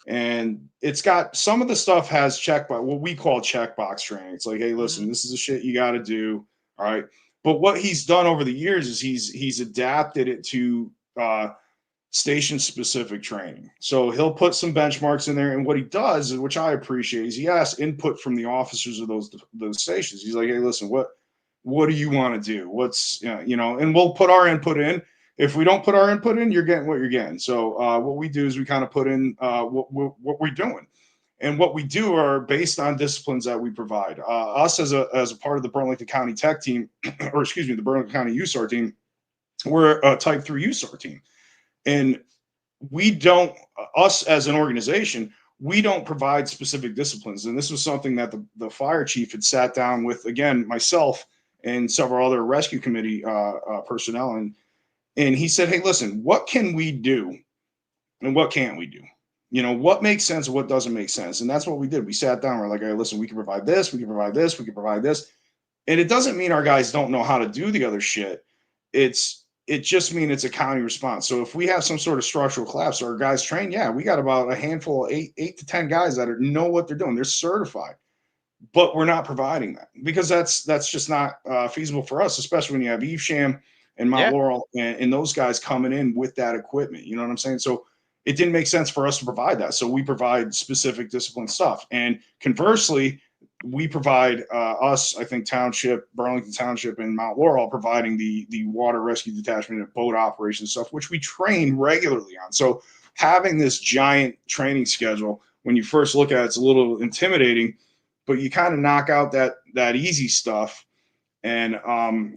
and it's got some of the stuff has checkbox, what we call checkbox training. It's like, hey, listen, Mhm. this is the shit you got to do. All right, but what he's done over the years is he's adapted it to station specific training. So he'll put some benchmarks in there, and what he does, which I appreciate, is he asks input from the officers of those stations. He's like, hey, listen, what do you want to do? What's and we'll put our input in. If we don't put our input in, you're getting what you're getting. So what we do is we kind of put in what we're doing. And what we do are based on disciplines that we provide. Us as a part of the Burlington County Tech team, or excuse me, the Burlington County USAR team, we're a Type 3 USAR team. And we don't, us as an organization, we don't provide specific disciplines. And this was something that the fire chief had sat down with, again, myself and several other rescue committee personnel. And he said, hey, listen, what can we do and what can't we do? What makes sense and what doesn't make sense. And that's what we did. We sat down. We're like, hey, listen, we can provide this. We can provide this. We can provide this. And it doesn't mean our guys don't know how to do the other shit. It just means it's a county response. So if we have some sort of structural collapse, our guys train, yeah, we got about a handful of eight to 10 guys that know what they're doing. They're certified, but we're not providing that because that's just not feasible for us, especially when you have Evesham and Mount Laurel and those guys coming in with that equipment. You know what I'm saying? So it didn't make sense for us to provide that. So we provide specific discipline stuff. And conversely, we provide I think Burlington Township and Mount Laurel providing the water rescue detachment and boat operation stuff, which we train regularly on. So having this giant training schedule, when you first look at it, it's a little intimidating, but you kind of knock out that easy stuff. And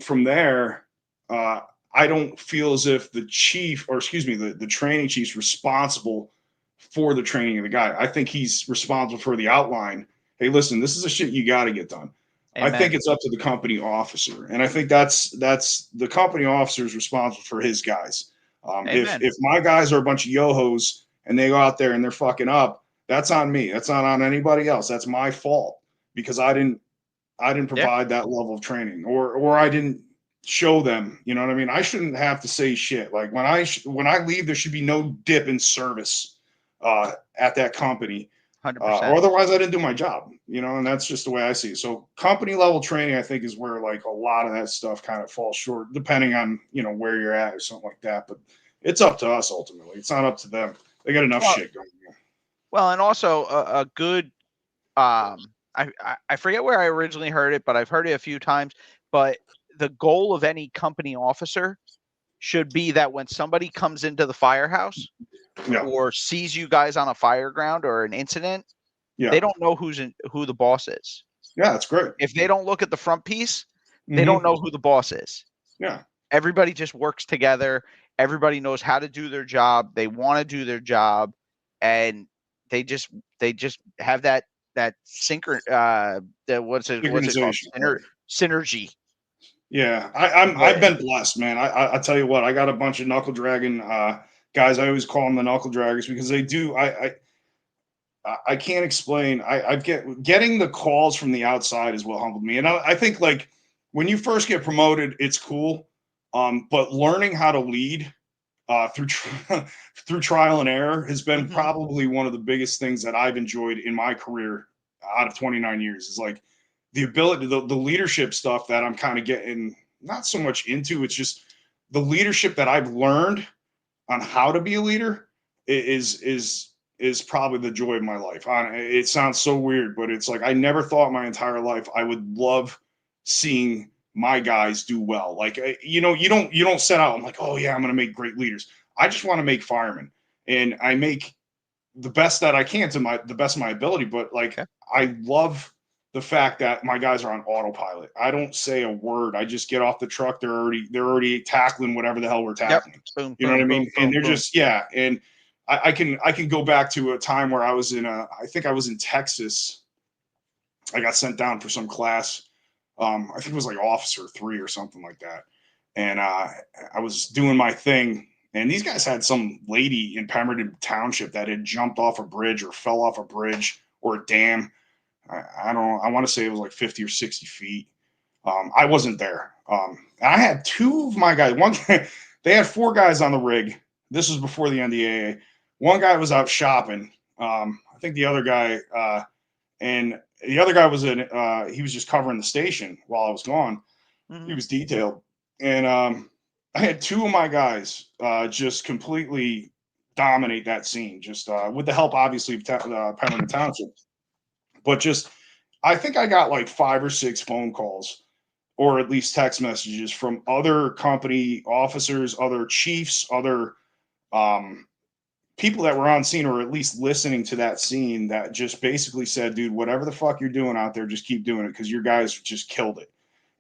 from there, I don't feel as if the chief, or excuse me, the training chief's responsible for the training of the guy. I think he's responsible for the outline. Hey, listen, this is the shit you got to get done. Amen. I think it's up to the company officer. And I think that's the company officer is responsible for his guys. If my guys are a bunch of yo-hos and they go out there and they're fucking up, that's on me. That's not on anybody else. That's my fault because I didn't provide that level of training or I didn't show them, you know what I mean? I shouldn't have to say shit. Like when I leave, there should be no dip in service at that company. 100%. Or otherwise I didn't do my job, and that's just the way I see it. So company level training, I think, is where like a lot of that stuff kind of falls short, depending on, where you're at or something like that. But it's up to us ultimately. It's not up to them. They got enough shit going on. Well, and also a good, I forget where I originally heard it, but I've heard it a few times. But the goal of any company officer should be that when somebody comes into the firehouse or sees you guys on a fire ground or an incident, they don't know who the boss is. Yeah, that's great. If they don't look at the front piece, they don't know who the boss is. Yeah. Everybody just works together. Everybody knows how to do their job. They want to do their job, and they just have that what's it called? Synergy. Yeah, I've been blessed, man. I tell you what, I got a bunch of knuckle dragging guys. I always call them the knuckle draggers because they do. I can't explain. Getting the calls from the outside is what humbled me, and I think like when you first get promoted, it's cool, but learning how to lead through trial and error has been probably one of the biggest things that I've enjoyed in my career out of 29 years. Is like the ability, the leadership stuff that I'm kind of getting not so much into. It's just the leadership that I've learned on how to be a leader is probably the joy of my life. It sounds so weird, but it's like I never thought my entire life I would love seeing my guys do well. Like, you don't set out, I'm like, oh yeah, I'm going to make great leaders. I just want to make firemen, and I make the best that I can to the best of my ability. But like, I love the fact that my guys are on autopilot. I don't say a word. I just get off the truck. They're already tackling whatever the hell we're tackling. Boom, you know what I mean? Boom, and they're boom. just, yeah. And I can go back to a time where I think I was in Texas. I got sent down for some class. I think it was like Officer 3 or something like that. And I was doing my thing. And these guys had some lady in Pemberton Township that had jumped off a bridge or fell off a bridge or a dam. I don't know. I want to say it was like 50 or 60 feet. I wasn't there. And I had two of my guys. One guy, they had 4 guys on the rig. This was before the NDAA. One guy was out shopping. I think the other guy, and the other guy was he was just covering the station while I was gone. He was detailed. And I had two of my guys just completely dominate that scene, just with the help, obviously, of Pemberton Township. But just, I think I got like 5 or 6 phone calls, or at least text messages from other company officers, other chiefs, other um, people that were on scene, or at least listening to that scene, that just basically said, dude, whatever the fuck you're doing out there, just keep doing it because your guys just killed it.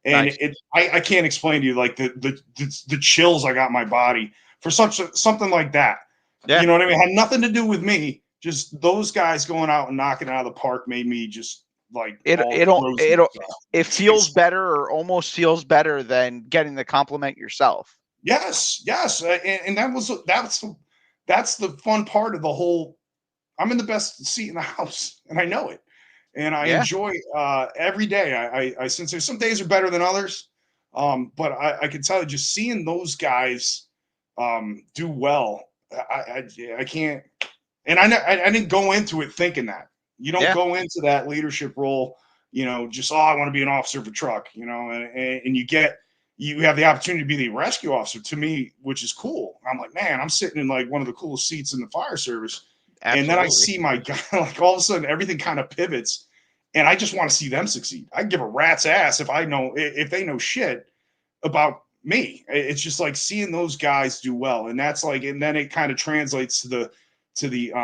And Nice. I can't explain to you like the chills I got in my body for something like that. Yeah. You know what I mean? It had nothing to do with me. Just those guys going out and knocking it out of the park made me just like It all it'll rosy it'll stuff. it feels better, or almost feels better than getting the compliment yourself. Yes, yes, and that's the fun part of the whole. I'm in the best seat in the house, and I know it, and I Yeah. enjoy every day. I since there's some days are better than others, but I can tell you, just seeing those guys do well, I can't. And I didn't go into it thinking that. You don't Yeah. go into that leadership role, just I want to be an officer of a truck, and you have the opportunity to be the rescue officer to me, which is cool. I'm like, man, I'm sitting in like one of the coolest seats in the fire service. And then I Absolutely. see my guy, like all of a sudden everything kind of pivots, and I just want to see them succeed. I give a rat's ass if they know shit about me. It's just like seeing those guys do well, and that's like, and then it kind of translates to the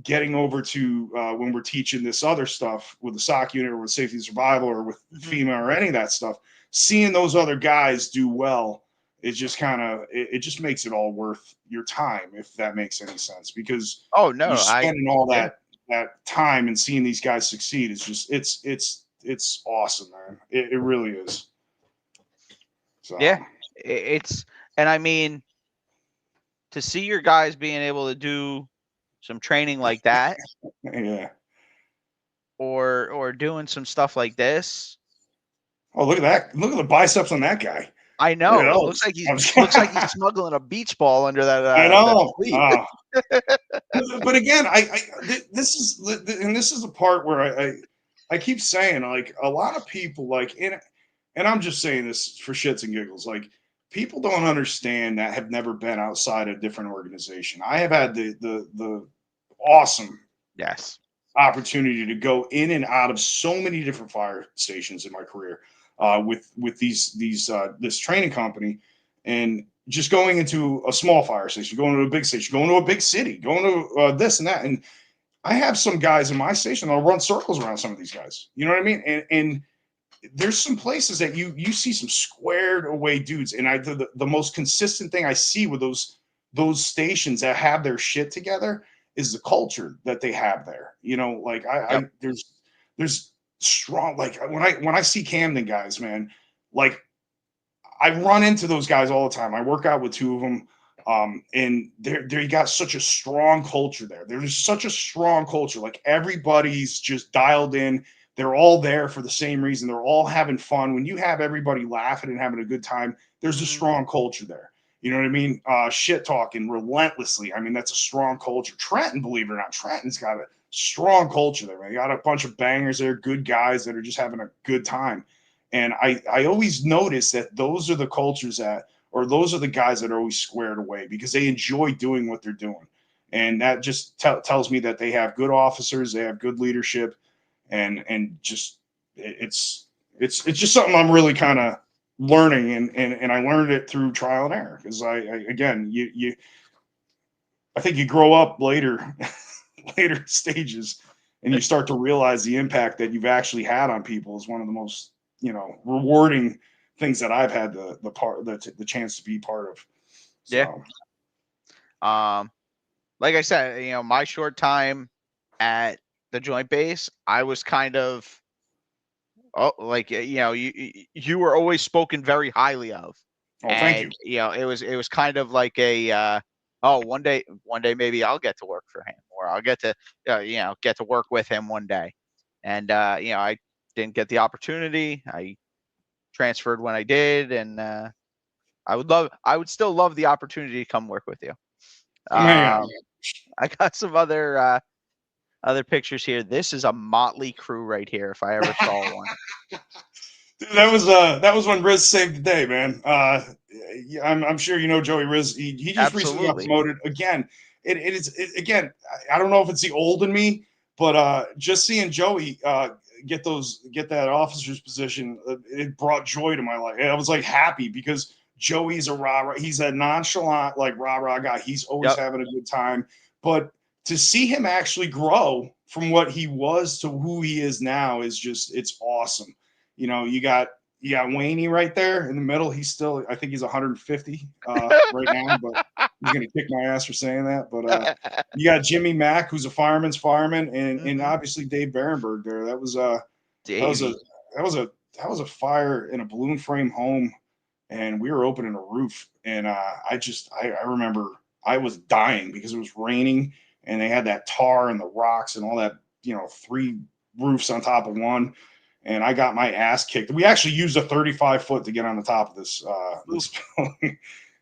getting over to when we're teaching this other stuff with the SOC unit or with safety and survival or with Mhm. FEMA or any of that stuff. Seeing those other guys do well, it just kind of it just makes it all worth your time, if that makes any sense, because Oh no, you're I spending all yeah. that time and seeing these guys succeed. It's just it's awesome, man. It really is. So Yeah. It's, and I mean, to see your guys being able to do some training like that, yeah. or doing some stuff like this. Oh, look at that! Look at the biceps on that guy. I Look at know. those. Looks like he's smuggling a beach ball under I that know. sleeve. But again, this is and this is the part where I keep saying, like, a lot of people, like, and I'm just saying this for shits and giggles, like, people don't understand that have never been outside a different organization. I have had the awesome Yes. opportunity to go in and out of so many different fire stations in my career with these this training company, and just going into a small fire station, going to a big station, going to a big city, going to this and that. And I have some guys in my station that'll run circles around some of these guys. You know what I mean? And there's some places that you see some squared away dudes, and the most consistent thing I see with those stations that have their shit together is the culture that they have there. Like Yep. there's strong, like when I see Camden guys, man, like I run into those guys all the time. I work out with two of them. And they got such a strong culture there. There's such a strong culture. Like everybody's just dialed in. They're all there for the same reason. They're all having fun. When you have everybody laughing and having a good time, there's a Mhm. strong culture there. You know what I mean? Shit talking relentlessly. I mean, that's a strong culture. Trenton, believe it or not, Trenton's got a strong culture there, man. You got a bunch of bangers there, good guys that are just having a good time. And I always notice that those are the cultures that, or those are the guys that are always squared away because they enjoy doing what they're doing. And that just tells me that they have good officers, they have good leadership, and just it's just something I'm really kind of learning, and I learned it through trial and error because I again I think you grow up later later stages, and you start to realize the impact that you've actually had on people is one of the most rewarding things that I've had the chance to be part of. Yeah. So Um, like I said, my short time at the Joint Base, I was kind of, like, you were always spoken very highly of, oh, thank you. and it was kind of like a, oh, one day maybe I'll get to work for him, or I'll get to, get to work with him one day. And I didn't get the opportunity. I transferred when I did, and I would still love the opportunity to come work with you. Come hang out. Um, I got some other pictures here. This is a motley crew right here, if I ever saw one. That was when Riz saved the day, man. I'm sure you know Joey Riz. He just recently got Absolutely. promoted again. Again. I don't know if it's the old in me, but just seeing Joey get that officer's position, it brought joy to my life. I was like happy because Joey's a rah. He's a nonchalant like rah guy. He's always Yep. having a good time, but to see him actually grow from what he was to who he is now is just it's awesome. You know, you got Wayne right there in the middle. He's still, I think he's 150 right now, but he's gonna kick my ass for saying that. But you got Jimmy Mack, who's a fireman's fireman, and obviously Dave Barenberg there. That was that was a Davey. that was a that was a fire in a balloon frame home, and we were opening a roof, and I remember I was dying because it was raining, and they had that tar and the rocks and all that, you know, three roofs on top of one, and I got my ass kicked. We actually used a 35-foot to get on the top of this building,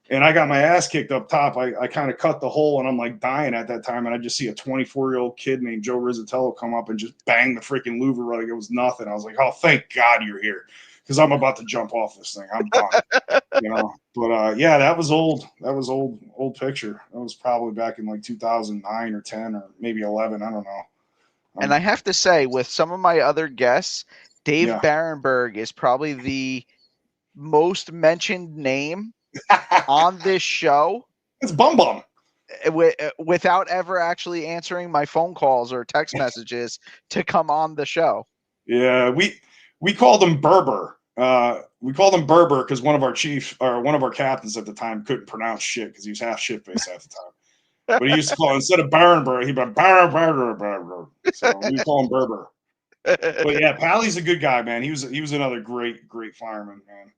and I got my ass kicked up top. I kind of cut the hole, and I'm like dying at that time, and I just see a 24-year-old kid named Joe Rizzatello come up and just bang the freaking louver like it was nothing. I was like, oh, thank God you're here, because I'm about to jump off this thing. I'm done. You know, but yeah, that was old. That was old picture. That was probably back in like 2009 or 10 or maybe 11. I don't know. And I have to say, with some of my other guests, Dave Yeah. Barenberg is probably the most mentioned name on this show It's Bum Bum. without ever actually answering my phone calls or text messages to come on the show. Yeah, we called him Berber. We called him Berber because one of our captains at the time couldn't pronounce shit because he was half shit faced half the time. But he used to call, instead of Barenberg, he'd be Barenberg. So we call him Berber. But yeah, Pally's a good guy, man. He was another great fireman, man.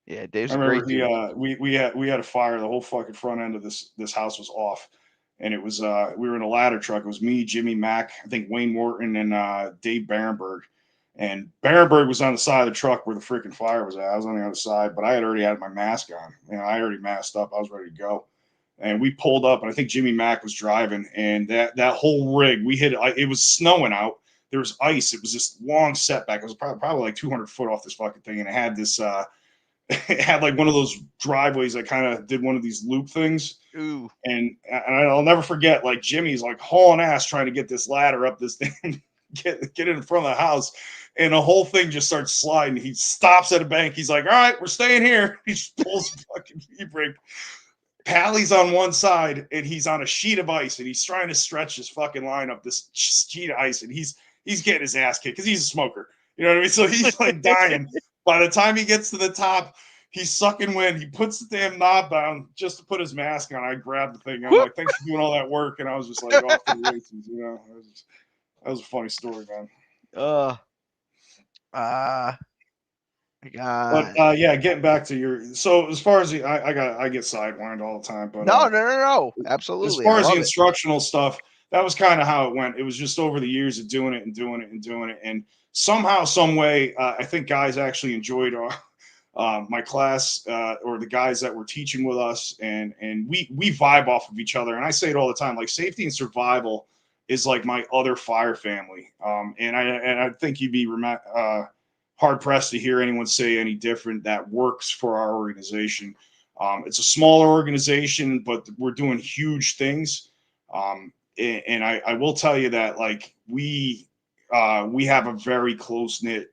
Yeah, Dave's I a great remember dude. we had a fire. The whole fucking front end of this house was off, and it was we were in a ladder truck. It was me, Jimmy Mack, I think Wayne Morton, and Dave Barenberg. And Barenberg was on the side of the truck where the freaking fire was at. I was on the other side, but I had already had my mask on. You know, I already masked up. I was ready to go. And we pulled up, and I think Jimmy Mack was driving. And that whole rig, we hit. It was snowing out. There was ice. It was this long setback. It was probably like 200 foot off this fucking thing, and it had this. It had like one of those driveways that kind of did one of these loop things. Ooh. And I'll never forget, like Jimmy's like hauling ass trying to get this ladder up this thing, get it in front of the house, and the whole thing just starts sliding. He stops at a bank. He's like, "All right, we're staying here." He just pulls the fucking e-brake. Pally's on one side, and he's on a sheet of ice, and he's trying to stretch his fucking line up this sheet of ice, and he's getting his ass kicked because he's a smoker. You know what I mean? So he's like dying. By the time he gets to the top, he's sucking wind. He puts the damn knob down just to put his mask on. I grabbed the thing. I'm like, "Thanks for doing all that work," and I was just like off to the races. You know, that was a funny story, man. Uh, But God. yeah, getting back to your, so as far as I get sidelined all the time, but No. as Absolutely. I far as the love it. instructional stuff, that was kind of how it went. It was just over the years of doing it and doing it and doing it, and somehow, some way, I think guys actually enjoyed my class, or the guys that were teaching with us, and we vibe off of each other. And I say it all the time, like safety and survival is like my other fire family, and I think you'd be hard pressed to hear anyone say any different that works for our organization. It's a smaller organization, but we're doing huge things. And I will tell you that like we have a very close knit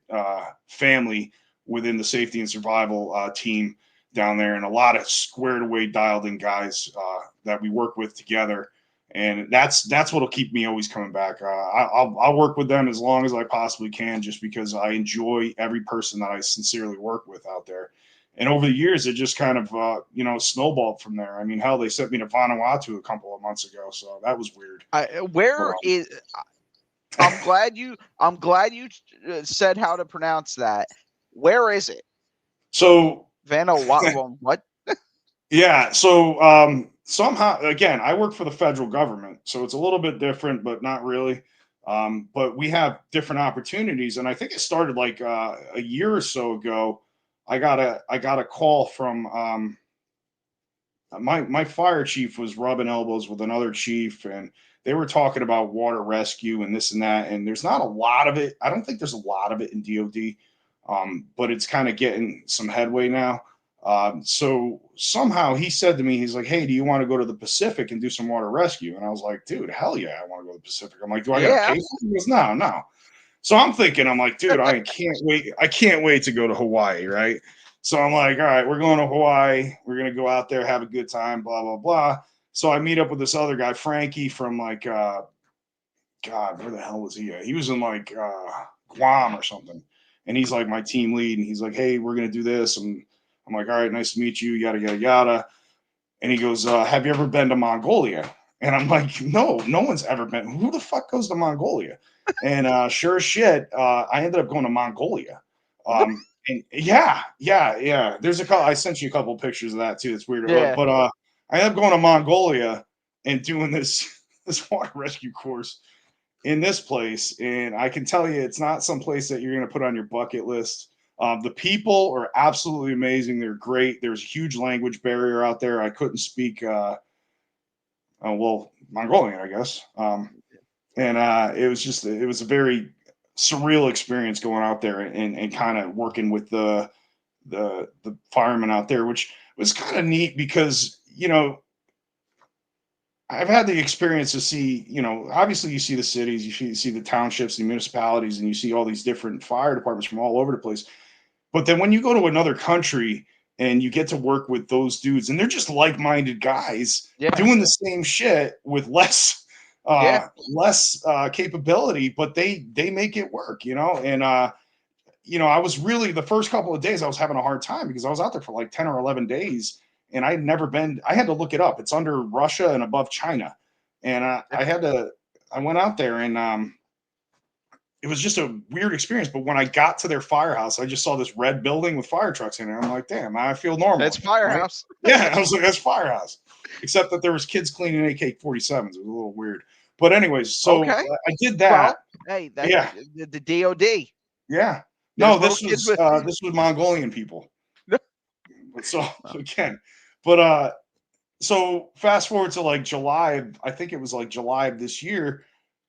family within the safety and survival team down there, and a lot of squared away, dialed in guys that we work with together. And that's what'll keep me always coming back. I'll work with them as long as I possibly can, just because I enjoy every person that I sincerely work with out there. And over the years, it just kind of snowballed from there. I mean, hell, they sent me to Vanuatu a couple of months ago, so that was weird. Where is? I'm glad you said how to pronounce that. Where is it? So Vanuatu. What? yeah, so somehow, again, I work for the federal government, so it's a little bit different, but not really. But we have different opportunities, and I think it started like a year or so ago. I got a call from my fire chief was rubbing elbows with another chief, and they were talking about water rescue and this and that. And there's not a lot of it. I don't think there's a lot of it in DoD. but it's kind of getting some headway now. So somehow he said to me, he's like, "Hey, do you want to go to the Pacific and do some water rescue?" And I was like, "Dude, hell yeah, I want to go to the Pacific." I'm like, "Do I got to Yeah. pay for it?" He goes, "No, no." So I'm thinking, I'm like, "Dude, I can't wait. I can't wait to go to Hawaii, right?" So I'm like, "All right, we're going to Hawaii. We're gonna go out there, have a good time, blah blah blah." So I meet up with this other guy, Frankie, from like, God, where the hell was he at? He was in like Guam or something. And he's like my team lead. And he's like, "Hey, we're going to do this." And I'm like, "All right, nice to meet you, yada, yada, yada." And he goes, "Have you ever been to Mongolia?" And I'm like, "No, no one's ever been. Who the fuck goes to Mongolia?" And sure as shit, I ended up going to Mongolia. And yeah, yeah, yeah. There's a couple, I sent you a couple of pictures of that too. It's weird. Yeah. But I ended up going to Mongolia and doing this this water rescue course in this place, and I can tell you, it's not some place that you're going to put on your bucket list. The people are absolutely amazing. They're great. There's a huge language barrier out there. I couldn't speak, well, Mongolian, I guess. And it was just, it was a very surreal experience going out there and kind of working with the firemen out there, which was kind of neat because, you know, I've had the experience to see, you know, obviously you see the cities, you see the townships, the municipalities, and you see all these different fire departments from all over the place. But then when you go to another country and you get to work with those dudes, and they're just like-minded guys Yeah. doing the same shit with Yeah. less capability, but they make it work, you know. And you know, I was really the first couple of days I was having a hard time because I was out there for like 10 or 11 days and I'd never been, I had to look it up. It's under Russia and above China. And I went out there and it was just a weird experience. But when I got to their firehouse, I just saw this red building with fire trucks in it. I'm like, damn, I feel normal That's again, right? Firehouse. Yeah, I was like, that's firehouse. Except that there was kids cleaning AK-47s. It was a little weird. But anyways, so Okay. I did Well, that. hey, that Yeah, the DOD. yeah. There's No, little kids with this was Mongolian people. But so well, again, but so fast forward to like July, I think it was like July of this year,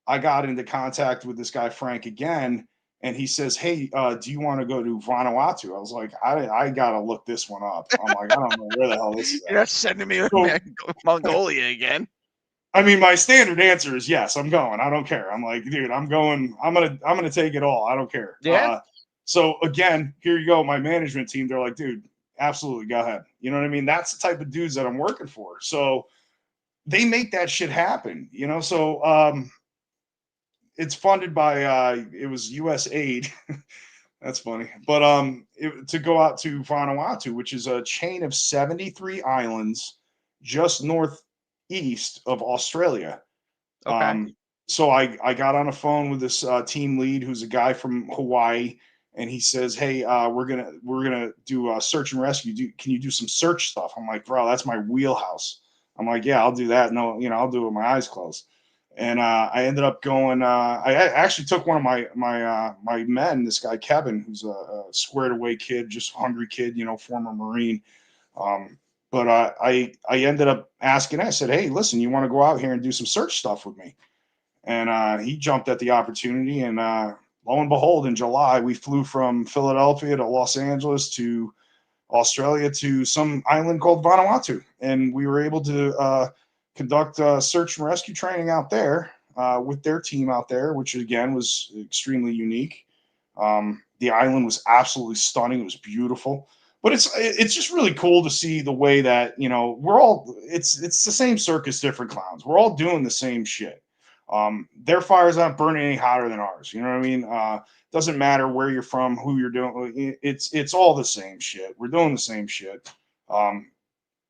I got into contact with this guy Frank again, and he says, "Hey, do you want to go to Vanuatu?" I was like, I gotta look this one up. I'm like, I don't know where the hell this is you're at. not sending me to So Mongolia again. I mean, my standard answer is yes, I'm going. I don't care. I'm like, dude, I'm going. I'm gonna take it all. I don't care. Yeah. So again, here you go. My management team, they're like, dude, absolutely, go ahead. You know what I mean? That's the type of dudes that I'm working for. So they make that shit happen. You know, so it's funded by it was U.S. aid. That's funny, but to go out to Vanuatu, which is a chain of 73 islands just northeast of Australia. Okay. So I got on a phone with this team lead, who's a guy from Hawaii, and he says, "Hey, we're gonna do search and rescue. Can you do some search stuff?" I'm like, "Bro, that's my wheelhouse." I'm like, "Yeah, I'll do that. No, you know, I'll do it with my eyes closed." And I ended up going. I actually took one of my men, this guy Kevin, who's a squared away kid, just hungry kid, you know, former Marine. Um, but I ended up asking. I said, "Hey, listen, you want to go out here and do some search stuff with me?" And he jumped at the opportunity. And lo and behold, in July, we flew from Philadelphia to Los Angeles to Australia to some island called Vanuatu, and we were able to conduct search and rescue training out there with their team out there, which again was extremely unique. The island was absolutely stunning. It was beautiful, but it's just really cool to see the way that, you know, we're all, it's the same circus, different clowns. We're all doing the same shit. Their fire's not burning any hotter than ours. You know what I mean? Doesn't matter where you're from, who you're doing. It's all the same shit. We're doing the same shit. Um,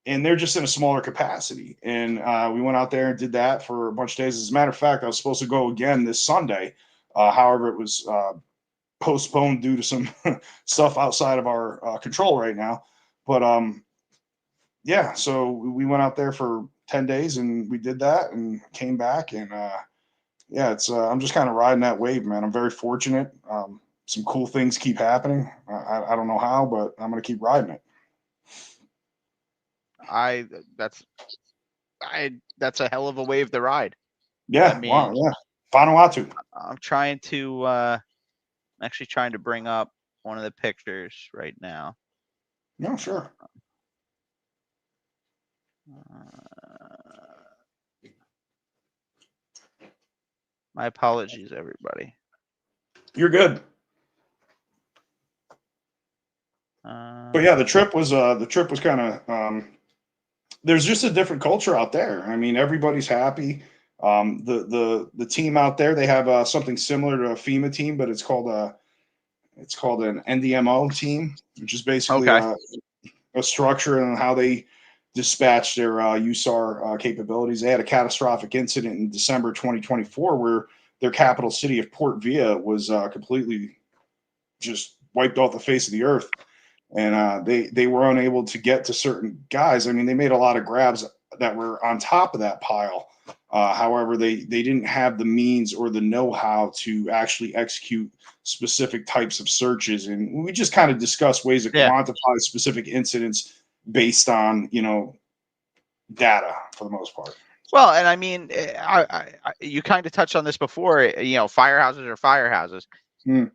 and they're just in a smaller capacity. And we went out there and did that for a bunch of days. As a matter of fact, I was supposed to go again this Sunday. However, it was postponed due to some stuff outside of our control right now. But yeah, so we went out there for 10 days and we did that and came back. And yeah, it's I'm just kind of riding that wave, man. I'm very fortunate. Some cool things keep happening. I don't know how, but I'm gonna keep riding it. I that's that's a hell of a wave to ride. I Yeah, wow, mean, yeah. Vanuatu. I'm trying to actually trying to bring up. one of the pictures right now. No, sure. My apologies, everybody. You're good. But yeah, the trip was kind of there's just a different culture out there. I mean, everybody's happy. The team out there, they have something similar to a FEMA team, but it's called an NDMO team, which is basically Okay. a structure and how they dispatch their USAR capabilities. They had a catastrophic incident in December 2024 where their capital city of Port Vila was completely just wiped off the face of the earth, and they were unable to get to certain guys. I mean, they made a lot of grabs that were on top of that pile. However, they didn't have the means or the know-how to actually execute specific types of searches, and we just kind of discussed ways to quantify specific incidents based on data for the most part. Well, and I mean, you kind of touched on this before. Firehouses are firehouses. Mm.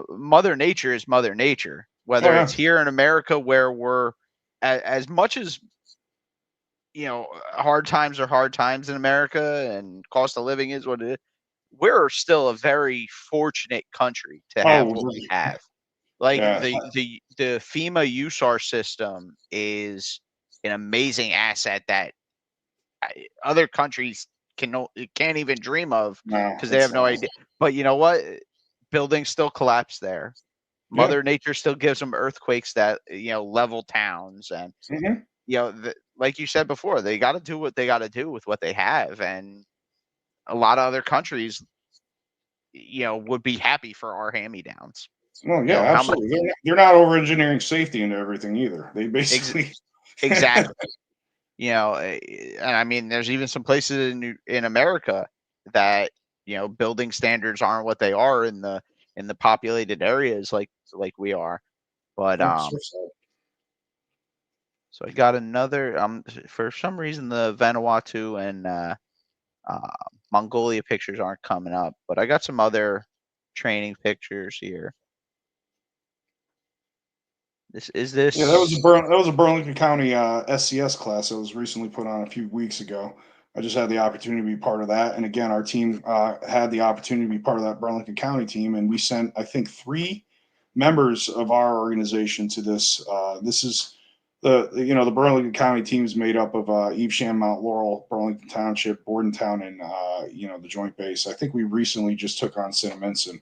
Mother Nature is Mother Nature. Whether it's here in America, where we're as much as hard times are hard times in America, and cost of living is what it is. We're still a very fortunate country to have what we have. Like the FEMA USAR system is an amazing asset that other countries can't even dream of because they have no idea. But you know what? Buildings still collapse there. Mother Nature still gives them earthquakes that level towns, and like you said before, they got to do what they got to do with what they have, and a lot of other countries, would be happy for our hand-me-downs. Well, yeah, absolutely. They're not over-engineering safety into everything either. They basically exactly. And I mean, there's even some places in America that building standards aren't what they are in the populated areas like we are. But so I got another for some reason the Vanuatu and Mongolia pictures aren't coming up, but I got some other training pictures here. This Yeah, that was a Burlington County SCS class that was recently put on a few weeks ago. I just had the opportunity to be part of that, and again, our team had the opportunity to be part of that Burlington County team, and we sent, I think, 3 members of our organization to this. This is the Burlington County team is made up of Evesham, Mount Laurel, Burlington Township, Bordentown, and the Joint Base. I think we recently just took on Cinnaminson.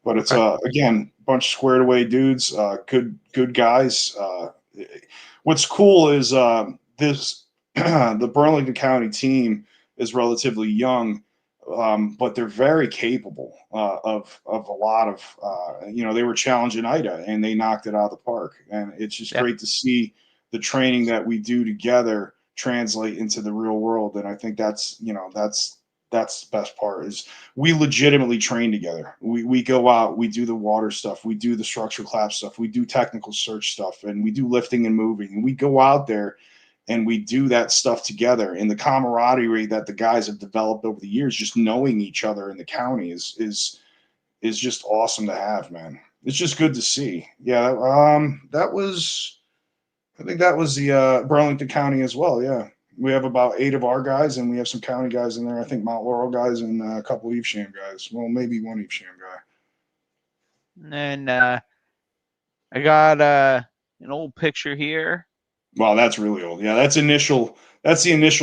But it's again, a bunch of squared away dudes, good guys. What's cool is this the Burlington County team is relatively young, but they're very capable of a lot of they were challenging Ida and they knocked it out of the park, and it's just great to see the training that we do together translate into the real world. And I think that's the best part is we legitimately train together. We go out, we do the water stuff, we do the structural collapse stuff, we do technical search stuff, and we do lifting and moving. And we go out there and we do that stuff together. And the camaraderie that the guys have developed over the years, just knowing each other in the county is just awesome to have, man. It's just good to see. Yeah, I think that was the Burlington County as well. Yeah. We have about 8 of our guys, and we have some county guys in there. I think Mount Laurel guys and a couple of Evesham guys. Well, maybe one Evesham guy. And I got an old picture here. Wow, that's really old. Yeah, that's the initial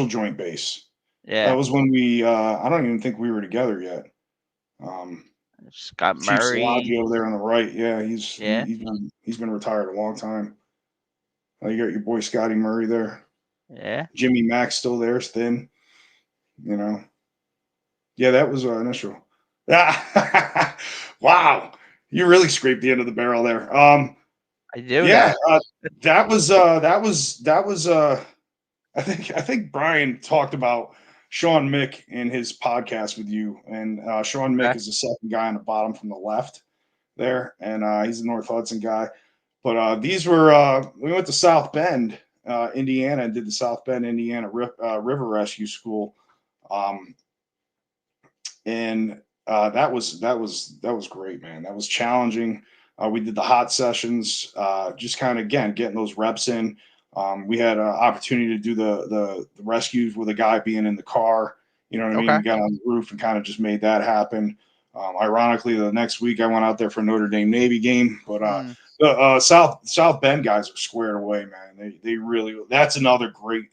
Joint Base. Yeah, that was when we. I don't even think we were together yet. Scott Chief Murray Salaji over there on the right. Yeah, he's been retired a long time. You got your boy Scotty Murray there. Yeah. Jimmy Mack's still there, thin. Yeah, that was initial. Wow, you really scraped the end of the barrel there. I do. Yeah, that was. I think Brian talked about Sean Mick in his podcast with you, and Sean Mick is the second guy on the bottom from the left there, and he's a North Hudson guy. But these were we went to South Bend, Indiana, and did the South Bend, Indiana River Rescue School, and that was great, man. That was challenging. We did the hot sessions, just kind of again getting those reps in. We had an opportunity to do the rescues with a guy being in the car. You know what I mean? Okay. We got on the roof and kind of just made that happen. Ironically, the next week I went out there for a Notre Dame Navy game, but Hmm. the South Bend guys are squared away, man. They really, that's another great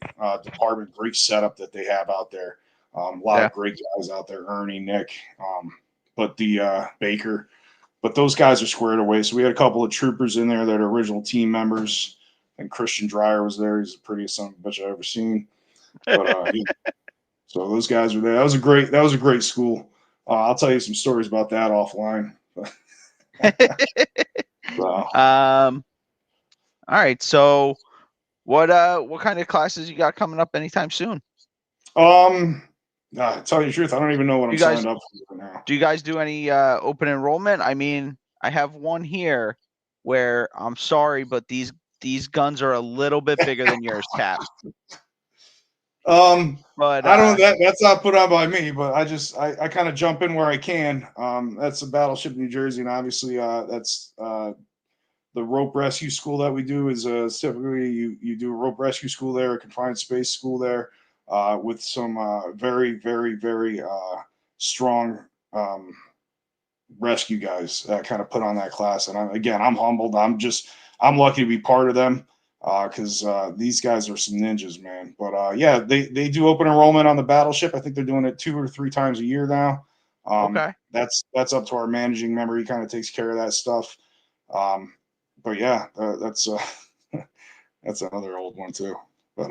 department, great setup that they have out there. A lot Yeah. of great guys out there, Ernie, Nick, but the Baker, but those guys are squared away. So we had a couple of troopers in there that are original team members. And Christian Dreyer was there. He's the prettiest son of a bitch I've ever seen. But so those guys were there. That was a great school. I'll tell you some stories about that offline. So, All right. So what kind of classes you got coming up anytime soon? tell you the truth, I don't even know what Do I'm you guys signed up for now. do you guys do any open enrollment? I mean, I have one here where I'm sorry, but these guns are a little bit bigger than yours, Cap. But I don't. That's not put on by me, but I kind of jump in where I can. That's the Battleship New Jersey, and obviously that's the rope rescue school that we do is typically you do a rope rescue school there, a confined space school there, with some very very very strong rescue guys that kind of put on that class. And I'm humbled. I'm lucky to be part of them because these guys are some ninjas, man. But yeah, they do open enrollment on the Battleship. I think they're doing it 2 or 3 times a year now. okay. That's up to our managing member. He kind of takes care of that stuff. But yeah, that's that's another old one too. But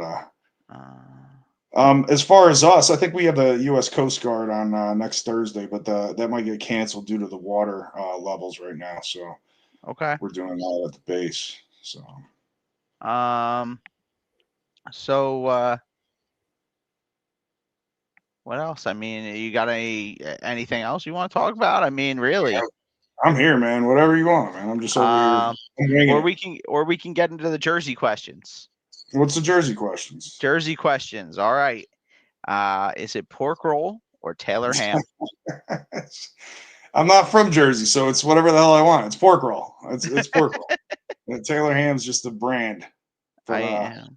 as far as us, I think we have the U.S. Coast Guard on next Thursday, but that might get canceled due to the water levels right now. So Okay. we're doing that at the base. So Um. So what else? I mean, you got anything else you want to talk about? I mean, really. I'm here, man. Whatever you want, man. I'm just over here. I'm winging Or it. we can get into the Jersey questions. What's the Jersey questions? Jersey questions. All right. Is it pork roll or Taylor ham? I'm not from Jersey, so it's whatever the hell I want. It's pork roll. It's pork roll. Taylor Ham's just a brand. I But am.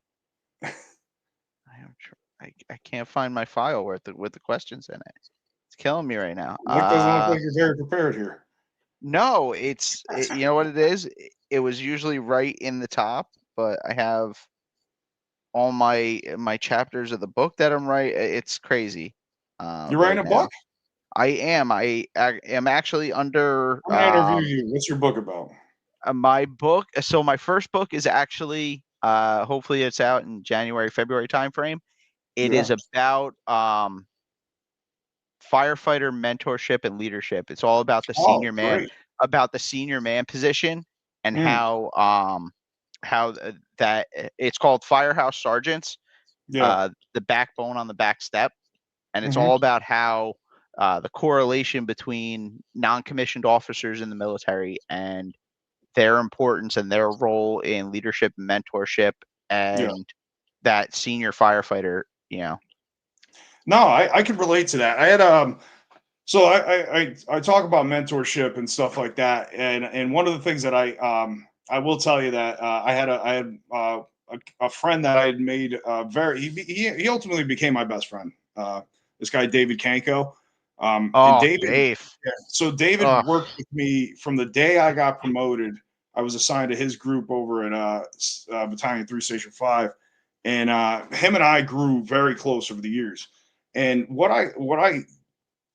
I can't find my file with the questions in it. It's killing me right now. Nick doesn't look like you're very prepared here. No, you know what it is? It was usually right in the top, but I have all my chapters of the book that I'm right. It's crazy. You're Right writing a now. book? I am. I am actually under I'm gonna interview you. What's your book about? my book. So my first book is actually hopefully it's out in January, February timeframe. It Yeah. is about firefighter mentorship and leadership. It's all about Oh, great. the senior man position and Mm, how that it's called Firehouse Sergeants, yeah. the backbone on the back step, and it's Hmm. all about how the correlation between non-commissioned officers in the military and their importance and their role in leadership and mentorship Yeah. and that senior firefighter, you know. No, I can relate to that. I had so I talk about mentorship and stuff like that, and one of the things that I will tell you that I had a friend that I had made he ultimately became my best friend. This guy David Kanko, and Oh, David. Dave. Yeah, so David Oh, worked with me from the day I got promoted. I was assigned to his group over at Battalion 3 Station 5, and him and I grew very close over the years. And what I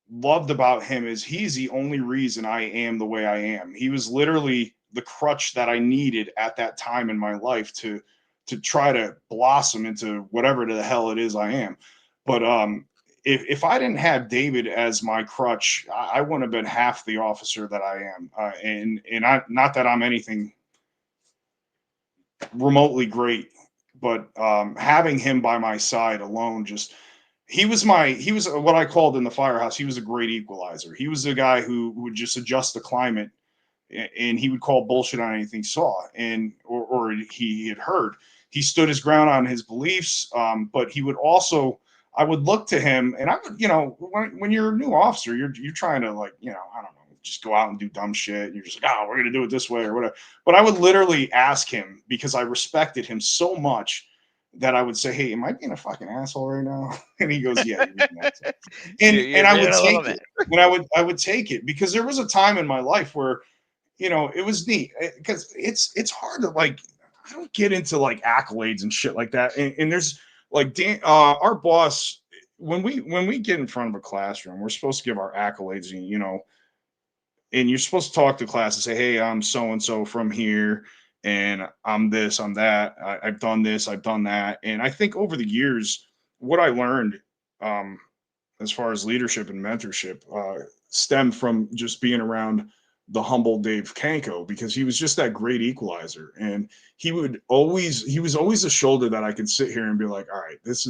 loved about him is he's the only reason I am the way I am. He was literally the crutch that I needed at that time in my life to try to blossom into whatever the hell it is I am. But if I didn't have David as my crutch, I wouldn't have been half the officer that I am. And I, not that I'm anything remotely great, but having him by my side alone just he was what I called in the firehouse. He was a great equalizer. He was the guy who would just adjust the climate, and he would call bullshit on anything he saw or he had heard. He stood his ground on his beliefs, but he would also. I would look to him, and I would, when you're a new officer, you're trying to, like, I don't know, just go out and do dumb shit. And you're just like, oh, we're gonna do it this way or whatever. But I would literally ask him because I respected him so much that I would say, hey, am I being a fucking asshole right now? And he goes, yeah, you're being an asshole. And I would take it. And I would take it because there was a time in my life where, you know, it was neat because it's hard to like, I don't get into like accolades and shit like that. And there's like our boss, when we get in front of a classroom, we're supposed to give our accolades and, you know, and you're supposed to talk to class and say, hey, I'm so and so from here, and I'm this, I'm that, I've done this, I've done that. And I think over the years, what I learned as far as leadership and mentorship stemmed from just being around the humble Dave Kanko, because he was just that great equalizer. And he was always a shoulder that I could sit here and be like, all right, does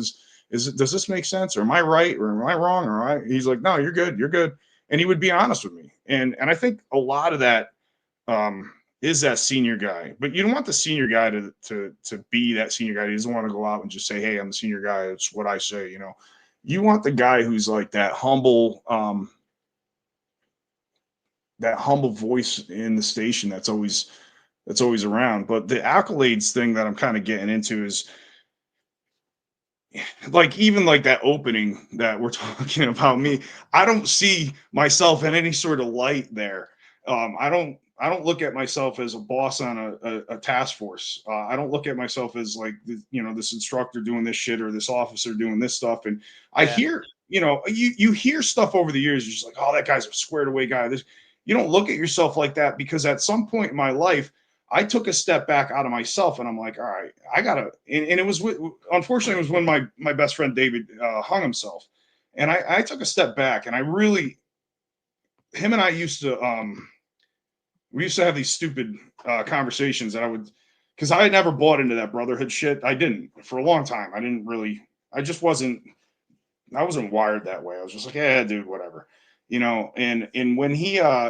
this make sense? Or am I right? Or am I wrong? Or he's like, no, you're good. You're good. And he would be honest with me. And I think a lot of that is that senior guy. But you don't want the senior guy to be that senior guy. He doesn't want to go out and just say, hey, I'm the senior guy. It's what I say, you know. You want the guy who's like that humble voice in the station that's always around. But the accolades thing that I'm kind of getting into is like, even like that opening that we're talking about me, I don't see myself in any sort of light there. I don't look at myself as a boss on a task force. I don't look at myself as like, you know, this instructor doing this shit or this officer doing this stuff. And I hear, you know, you hear stuff over the years. You're just like, oh, that guy's a squared away guy. You don't look at yourself like that, because at some point in my life, I took a step back out of myself, and I'm like, all right, I gotta. And it was unfortunately, it was when my best friend David hung himself, and I took a step back, and I really, him and I used to we used to have these stupid conversations that I would, because I had never bought into that brotherhood shit. I didn't for a long time. I didn't really. I just wasn't. I wasn't wired that way. I was just like, yeah, dude, whatever, you know. And when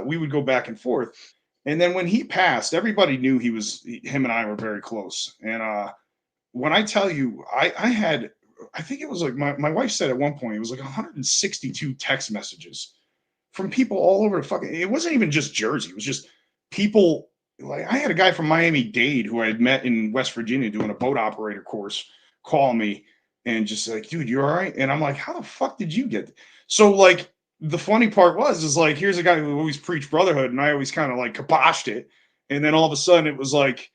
we would go back and forth. And then when he passed, everybody knew him and I were very close. And when I tell you, I had, I think it was like my wife said at one point, it was like 162 text messages from people all over the fucking, it wasn't even just Jersey. It was just people. Like, I had a guy from Miami-Dade who I had met in West Virginia doing a boat operator course call me and just like, dude, you all right? And I'm like, how the fuck did you get? So like, the funny part is like, here's a guy who always preached brotherhood, and I always kind of like kiboshed it. And then all of a sudden it was like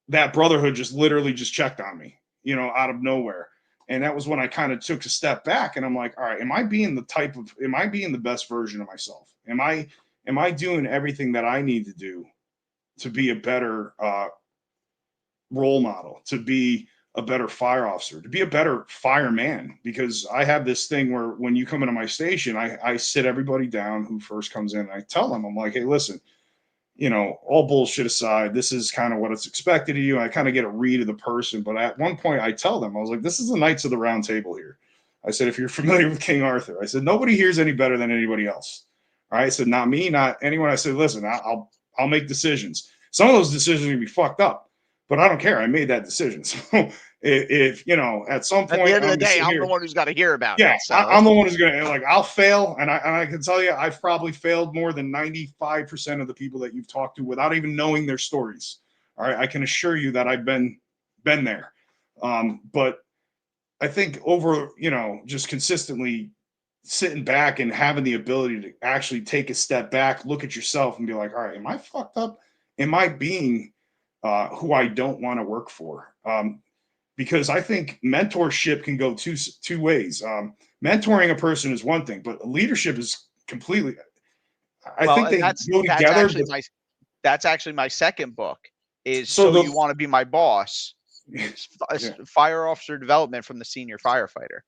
that brotherhood just literally just checked on me, you know, out of nowhere. And that was when I kind of took a step back, and I'm like, all right, am I being the best version of myself? Am I doing everything that I need to do to be a better role model, to be a better fire officer, to be a better fireman? Because I have this thing where when you come into my station, I sit everybody down who first comes in, and I tell them, I'm like, hey, listen, you know, all bullshit aside, this is kind of what it's expected of you. I kind of get a read of the person. But at one point I tell them, I was like, this is the Knights of the Round Table here. I said, if you're familiar with King Arthur, I said, nobody here's any better than anybody else. All right. I said, not me, not anyone. I said, listen, I'll make decisions. Some of those decisions are gonna be fucked up, but I don't care. I made that decision. So if you know, at some point, at the end of the day, I'm the one who's got to hear about it. So. I'm the one who's gonna, like, I'll fail, and I can tell you, I've probably failed more than 95% of the people that you've talked to without even knowing their stories. All right, I can assure you that I've been there. But I think over, you know, just consistently sitting back and having the ability to actually take a step back, look at yourself, and be like, all right, am I fucked up? Am I being who I don't want to work for? Because I think mentorship can go two ways. Mentoring a person is one thing, but leadership is completely. I think they go together. That's actually my second book. So you want to be my boss? Fire officer development from the senior firefighter.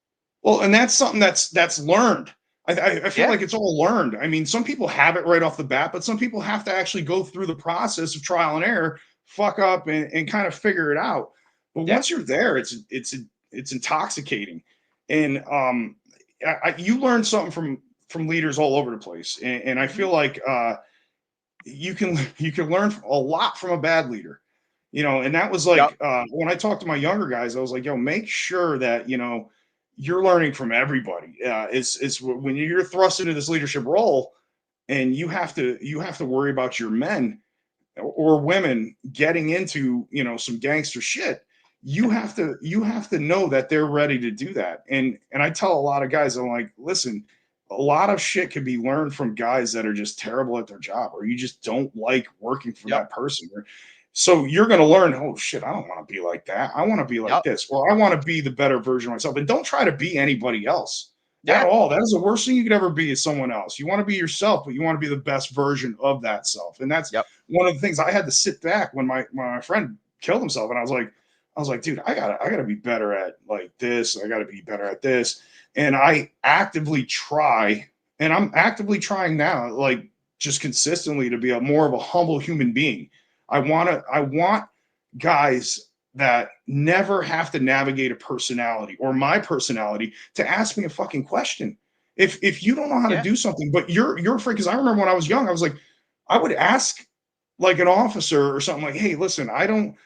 Well, and that's something that's learned. I feel like it's all learned. I mean, some people have it right off the bat, but some people have to actually go through the process of trial and error, fuck up, and kind of figure it out. But once you're there, it's intoxicating, and you learn something from leaders all over the place, and I feel like you can learn a lot from a bad leader, you know. And that was like when I talked to my younger guys, I was like, yo, make sure that, you know, you're learning from everybody. It's when you're thrust into this leadership role, and you have to worry about your men or women getting into, you know, some gangster shit. You have to know that they're ready to do that. And I tell a lot of guys, I'm like, listen, a lot of shit can be learned from guys that are just terrible at their job, or you just don't like working for Yep. that person. So you're going to learn, oh shit, I don't want to be like that. I want to be like Yep. this, or I want to be the better version of myself. And don't try to be anybody else at Yeah. all. That is the worst thing you could ever be, is someone else. You want to be yourself, but you want to be the best version of that self. And that's Yep. one of the things I had to sit back when my friend killed himself, and I was like, dude, I gotta be better at like this. I gotta be better at this. And I actively try, and I'm actively trying now, like just consistently, to be a more of a humble human being. I want guys that never have to navigate a personality or my personality to ask me a fucking question. If you don't know how to Yeah. do something, but you're afraid, because I remember when I was young, I was like, I would ask like an officer or something, like, hey, listen, I don't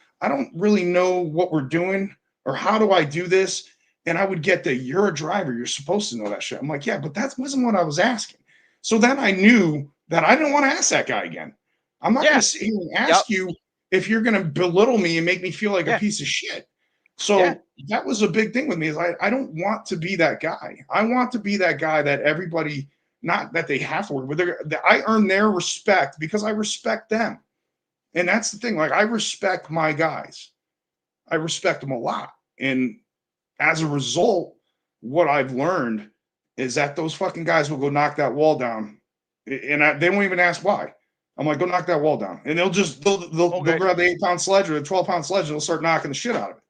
really know what we're doing, or how do I do this? And I would get the, you're a driver, you're supposed to know that shit. I'm like, yeah, but that wasn't what I was asking. So then I knew that I didn't want to ask that guy again. I'm not going Yeah. to sit here and Yep. ask you if you're going to belittle me and make me feel like a Yeah. piece of shit. Yeah. So that was a big thing with me, is I don't want to be that guy. I want to be that guy that everybody, not that they have to work with, that I earn their respect because I respect them. And that's the thing. Like, I respect my guys. I respect them a lot. And as a result, what I've learned is that those fucking guys will go knock that wall down, and they won't even ask why. I'm like, go knock that wall down, and they'll Okay. grab the 8-pound sledge or the 12-pound sledge, and they'll start knocking the shit out of it,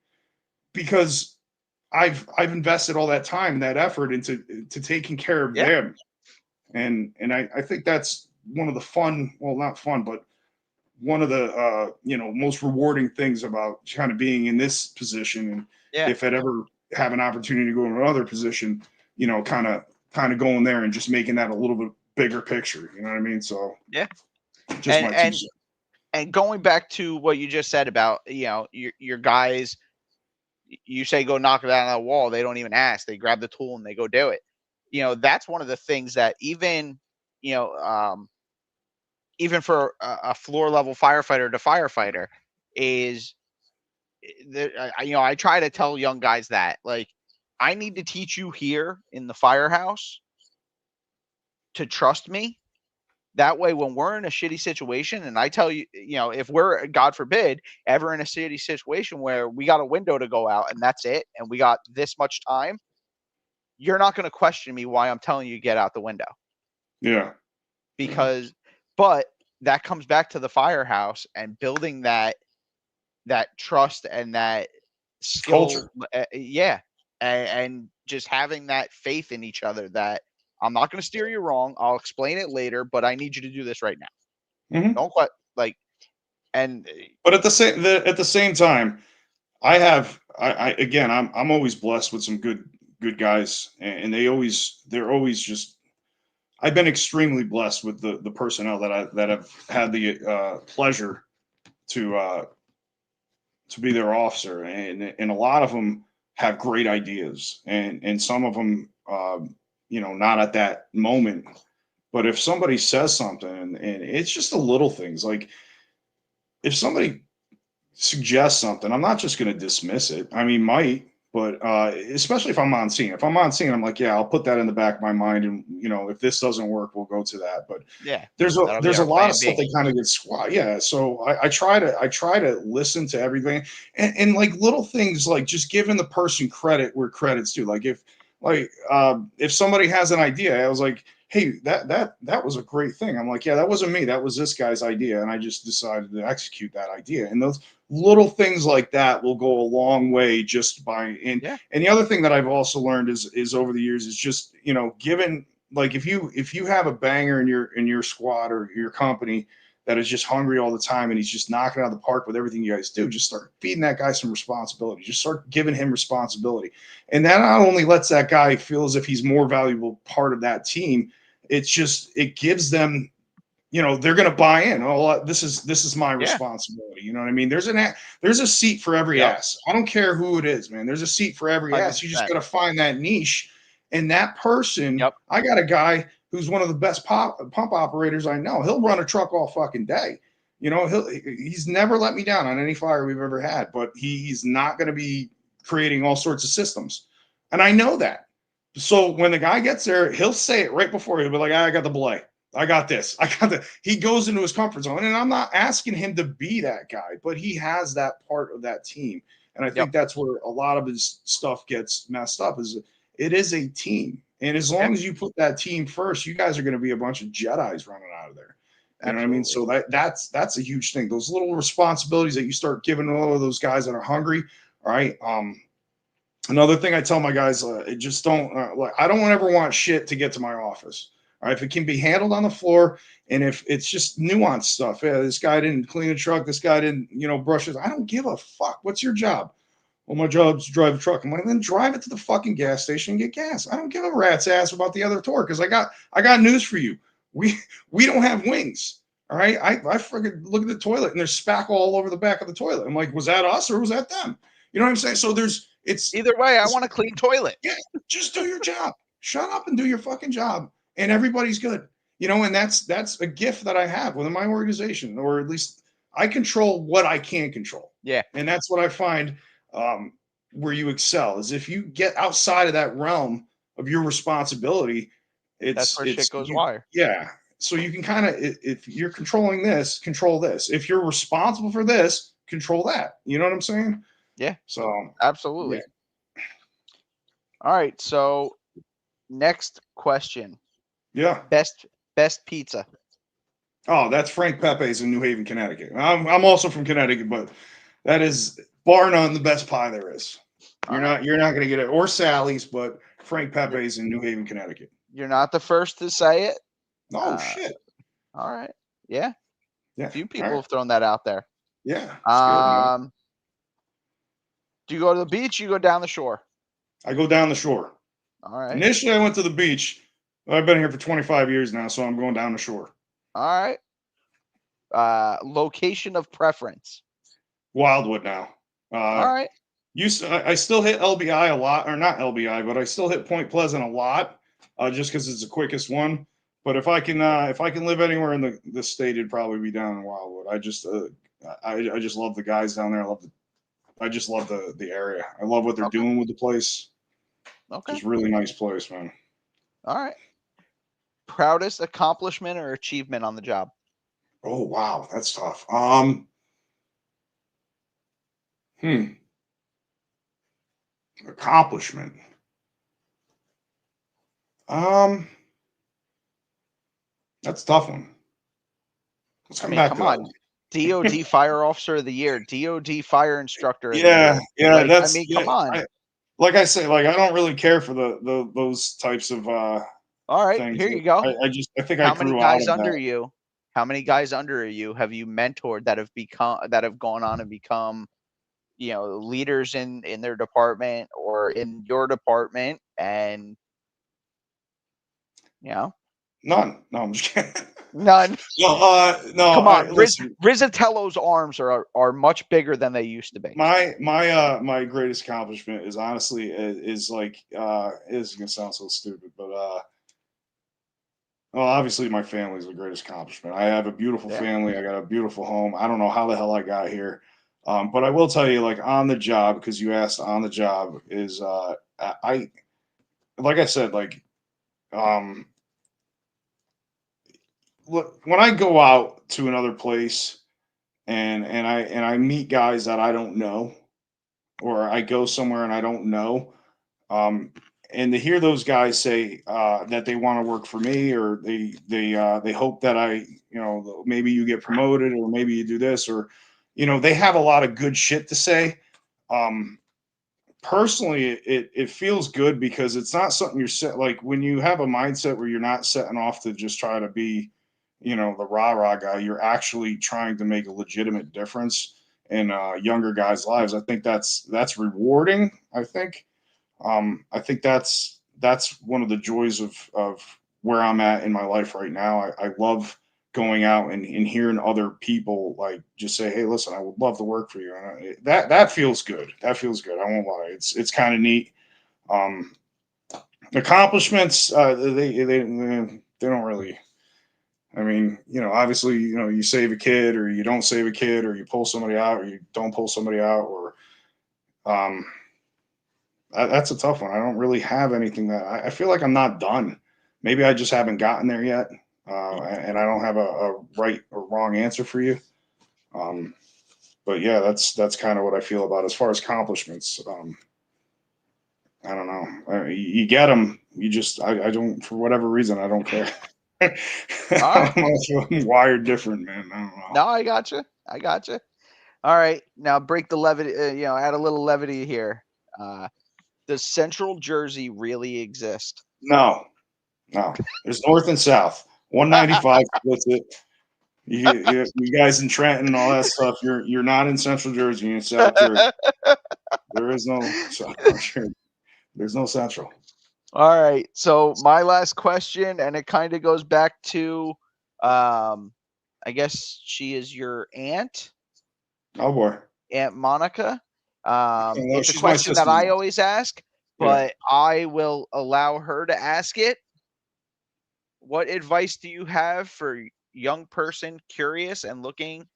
because I've invested all that time and that effort into taking care of Yeah. them. And I think that's one of the fun, well, not fun, but one of the most rewarding things about kind of being in this position. And Yeah. if I'd ever have an opportunity to go in another position, kind of going there and just making that a little bit bigger picture. You know what I mean? So Yeah. just And my two and cents. and going back to what you just said about, your guys, you say go knock it out on the wall, they don't even ask, they grab the tool and they go do it. That's one of the things that even, you know even for a floor level firefighter to firefighter is I try to tell young guys that, like, I need to teach you here in the firehouse to trust me. That way, when we're in a shitty situation, and I tell you, if we're, God forbid, ever in a shitty situation where we got a window to go out and that's it, and we got this much time, you're not going to question me why I'm telling you to get out the window. Yeah. Because, but that comes back to the firehouse and building that trust and that skill. Culture. Yeah. And just having that faith in each other that I'm not going to steer you wrong. I'll explain it later, but I need you to do this right now. Hmm. Don't quite like, and But at the same time, I again, I'm always blessed with some good guys, and they're always just, I've been extremely blessed with the personnel that I've had the pleasure to uh, to be their officer, and a lot of them have great ideas, and some of them, not at that moment, but if somebody says something, and it's just the little things, like if somebody suggest something, I'm not just going to dismiss it. I mean, might, but especially if I'm on scene. If I'm on scene, I'm like, yeah, I'll put that in the back of my mind, and if this doesn't work, we'll go to that. But yeah, there's a that'll be there's a our lot of plan stuff B. that kind of gets squat. Yeah, so I try to listen to everything, and like little things, like just giving the person credit where credit's due. Like if somebody has an idea, I was like, hey, that was a great thing. I'm like, yeah, that wasn't me. That was this guy's idea, and I just decided to execute that idea. And those little things like that will go a long way, just by Yeah, and the other thing that I've also learned is over the years is just, given, like if you have a banger in your squad or your company that is just hungry all the time, and he's just knocking out of the park with everything you guys do, just start feeding that guy some responsibility. Just start giving him responsibility. And that not only lets that guy feel as if he's more valuable part of that team, it gives them, they're going to buy in. Oh, this is my yeah, responsibility. You know what I mean? There's a seat for every yep, ass. I don't care who it is, man. There's a seat for every hundred ass. You just percent. got to find that niche. And that person, Yep, I got a guy who's one of the best pump operators I know. He'll run a truck all fucking day. You know, he's never let me down on any fire we've ever had, but he's not going to be creating all sorts of systems. And I know that. So when the guy gets there, he'll say it right before. He'll be like, I got the belay. I got this. I got that. He goes into his comfort zone. And I'm not asking him to be that guy, but he has that part of that team. And I think that's where a lot of his stuff gets messed up, is it is a team. And as long as you put that team first, you guys are going to be a bunch of Jedis running out of there. You know what I mean? So that's a huge thing. Those little responsibilities that you start giving all of those guys that are hungry. All right. Another thing I tell my guys, just don't I don't ever want shit to get to my office. All right. If it can be handled on the floor, and if it's just nuanced stuff, this guy didn't clean a truck, this guy didn't, brush it. I don't give a fuck. What's your job? Well, my job's to drive a truck. I'm like, then drive it to the fucking gas station and get gas. I don't give a rat's ass about the other tour, because I got news for you. We don't have wings. All right. I freaking look at the toilet and there's spackle all over the back of the toilet. I'm like, was that us or was that them? You know what I'm saying? So it's either way. I want a clean toilet. Yeah, just do your job. Shut up and do your fucking job, and everybody's good. And that's a gift that I have within my organization, or at least I control what I can control. Yeah, and that's what I find where you excel, is if you get outside of that realm of your responsibility. That's where shit goes wire. Yeah. So you can kind of, if you're controlling this, control this. If you're responsible for this, control that. You know what I'm saying? Yeah. So absolutely. Yeah. All right. So next question. Yeah. Best pizza. Oh, that's Frank Pepe's in New Haven, Connecticut. I'm also from Connecticut, but that is bar none the best pie there is. You're not going to get it, or Sally's, but Frank Pepe's in New Haven, Connecticut. You're not the first to say it. Oh shit! All right, yeah. A few people have right. thrown that out there. Yeah. Good, do you go to the beach? Or you go down the shore? I go down the shore. All right. Initially, I went to the beach. I've been here for 25 years now, so I'm going down the shore. All right. Location of preference? Wildwood now. All right. I still hit LBI a lot, or not LBI, but I still hit Point Pleasant a lot, just because it's the quickest one. But if I can live anywhere in the state, it'd probably be down in Wildwood. I just love the guys down there. I just love the area. I love what they're doing with the place. Okay. Just really nice place, man. All right. Proudest accomplishment or achievement on the job? Oh wow, that's tough. Accomplishment. That's a tough one. Let's come back to that one. DOD Fire Officer of the Year, DOD Fire Instructor of the Year. Yeah, that's. Come on. Like I say, I don't really care for those types of. All right, things. Here you go. I think how I grew many guys out of under that. you? How many guys under you have you mentored that have gone on and become, leaders in their department or in your department? And None. No, I'm just kidding. None. No. Come on, Rizzatello's arms are much bigger than they used to be. My greatest accomplishment is honestly is gonna sound so stupid, but well, obviously my family is the greatest accomplishment. I have a beautiful family. I got a beautiful home. I don't know how the hell I got here, but I will tell you, on the job, because you asked on the job, is I like I said, look, when I go out to another place and I meet guys that I don't know, or I go somewhere and I don't know, and to hear those guys say that they want to work for me, or they hope that I, maybe you get promoted, or maybe you do this, or they have a lot of good shit to say. Personally, it feels good, because it's not something you're set, when you have a mindset where you're not setting off to just try to be the rah-rah guy. You're actually trying to make a legitimate difference in younger guys' lives. I think that's rewarding. I think that's one of the joys of where I'm at in my life right now. I love going out and hearing other people just say, "Hey, listen, I would love to work for you." And that feels good. That feels good. I won't lie. It's kind of neat. Accomplishments, they don't really. I mean, obviously, you save a kid or you don't save a kid, or you pull somebody out or you don't pull somebody out, or um, that's a tough one. I don't really have anything that I feel like I'm not done. Maybe I just haven't gotten there yet, and I don't have a right or wrong answer for you. Um, but yeah, that's kind of what I feel about as far as accomplishments. I don't know. You get them. You just I don't, for whatever reason, I don't care. I All right. don't know if I'm wired different, man. I don't know. No, I gotcha. I gotcha. All right. Now break the levity. Add a little levity here. Does Central Jersey really exist? No, no. There's north and south. 195 splits it. You guys in Trenton and all that stuff. You're not in Central Jersey. You're in South Jersey. There is no South Jersey. There's no Central. All right. So my last question, and it kind of goes back to, I guess she is your aunt, Oh boy. Aunt Monica. No, It's a she's my question that I sister-in-law. always ask, Yeah. but I will allow her to ask it. What advice do you have for young person curious and looking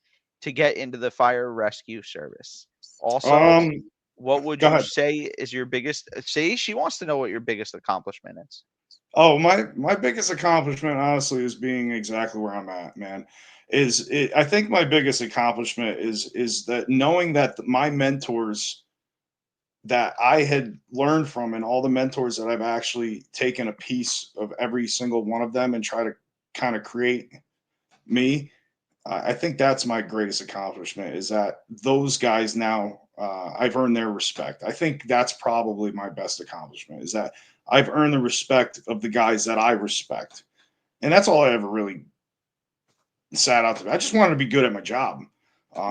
to get into the fire rescue service? Also, Um. what would Go you ahead. say is your biggest? See, she wants to know what your biggest accomplishment is. Oh, my biggest accomplishment, honestly, is being exactly where I'm at, man. I think my biggest accomplishment is that knowing that my mentors that I had learned from, and all the mentors that I've actually taken a piece of every single one of them and try to kind of create me. I think that's my greatest accomplishment, is that those guys now, I've earned their respect. I think that's probably my best accomplishment, is that I've earned the respect of the guys that I respect. And that's all I ever really sat out to be. I just wanted to be good at my job.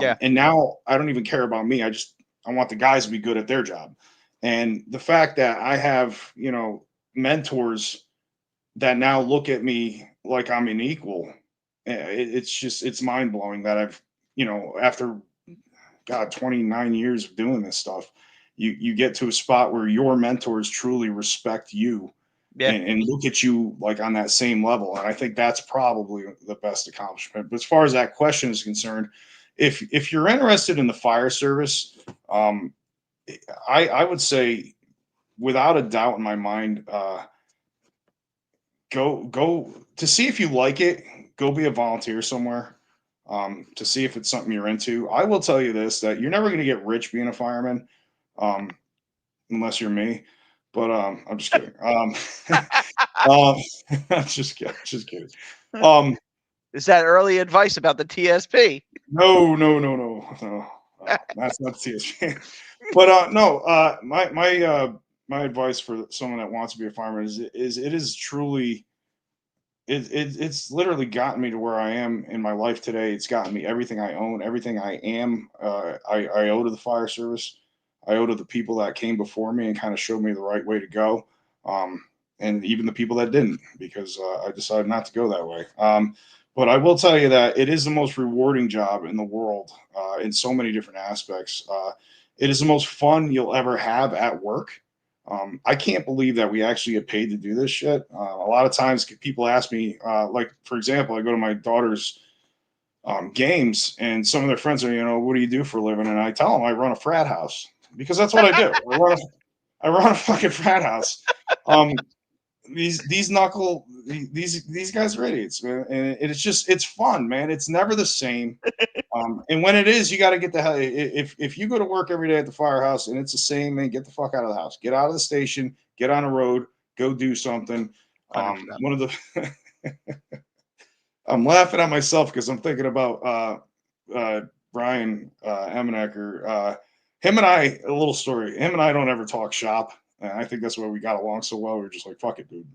Yeah. And now I don't even care about me. I want the guys to be good at their job. And the fact that I have, mentors that now look at me like I'm an equal, it's mind blowing that I've, after God, 29 years of doing this stuff, you get to a spot where your mentors truly respect you, Yeah. and look at you like on that same level. And I think that's probably the best accomplishment. But as far as that question is concerned, if you're interested in the fire service, I would say, without a doubt in my mind, go to see if you like it. Go be a volunteer somewhere, to see if it's something you're into. I will tell you this: that you're never going to get rich being a fireman, um, unless you're me. But I'm just kidding. Um, I'm just kidding. Um, Is that early advice about the TSP? no, no, no, no, no. That's not CSP. But no, my advice for someone that wants to be a fireman is it is truly, it's literally gotten me to where I am in my life today. It's gotten me everything I own, everything I am. I owe to the fire service. I owe to the people that came before me and kind of showed me the right way to go. Um, and even the people that didn't, because I decided not to go that way. But I will tell you that it is the most rewarding job in the world, in so many different aspects. It is the most fun you'll ever have at work. I can't believe that we actually get paid to do this shit. A lot of times people ask me, like, for example, I go to my daughter's games, and some of their friends are, what do you do for a living? And I tell them I run a frat house, because that's what I do. I run a fucking frat house. Um, these guys are idiots, man, and it's fun, man. It's never the same. And when it is, you got to get the hell. If you go to work every day at the firehouse and it's the same, man, get the fuck out of the house. Get out of the station. Get on the road. Go do something. 100%. One of the I'm laughing at myself because I'm thinking about Brian Emenecker. Him and I, a little story. Him and I don't ever talk shop. And I think that's why we got along so well. We were just like, fuck it, dude.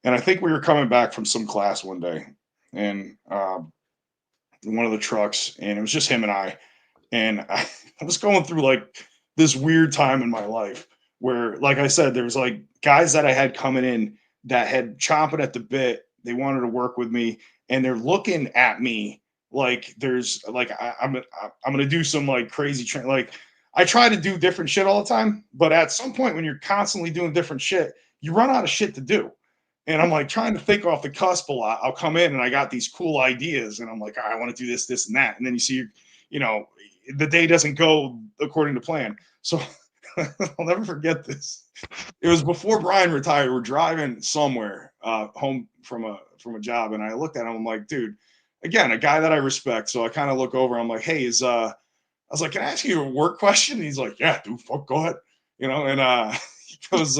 And I think we were coming back from some class one day, and one of the trucks, and it was just him and I. And I was going through like this weird time in my life where, like I said, there was like guys that I had coming in that had chomping at the bit. They wanted to work with me, and they're looking at me like there's like I'm gonna do some like crazy like I try to do different shit all the time, but at some point when you're constantly doing different shit, you run out of shit to do. And I'm like trying to think off the cusp a lot. I'll come in and I got these cool ideas, and I'm like, I want to do this, this, and that. And then you see, you know, the day doesn't go according to plan. So I'll never forget this. It was before Brian retired. We're driving somewhere home from a job, and I looked at him. I'm like, dude, again, a guy that I respect. So I kind of look over. I'm like, hey, I was like, can I ask you a work question? And he's like, yeah, dude, fuck, go ahead. You know, and he goes,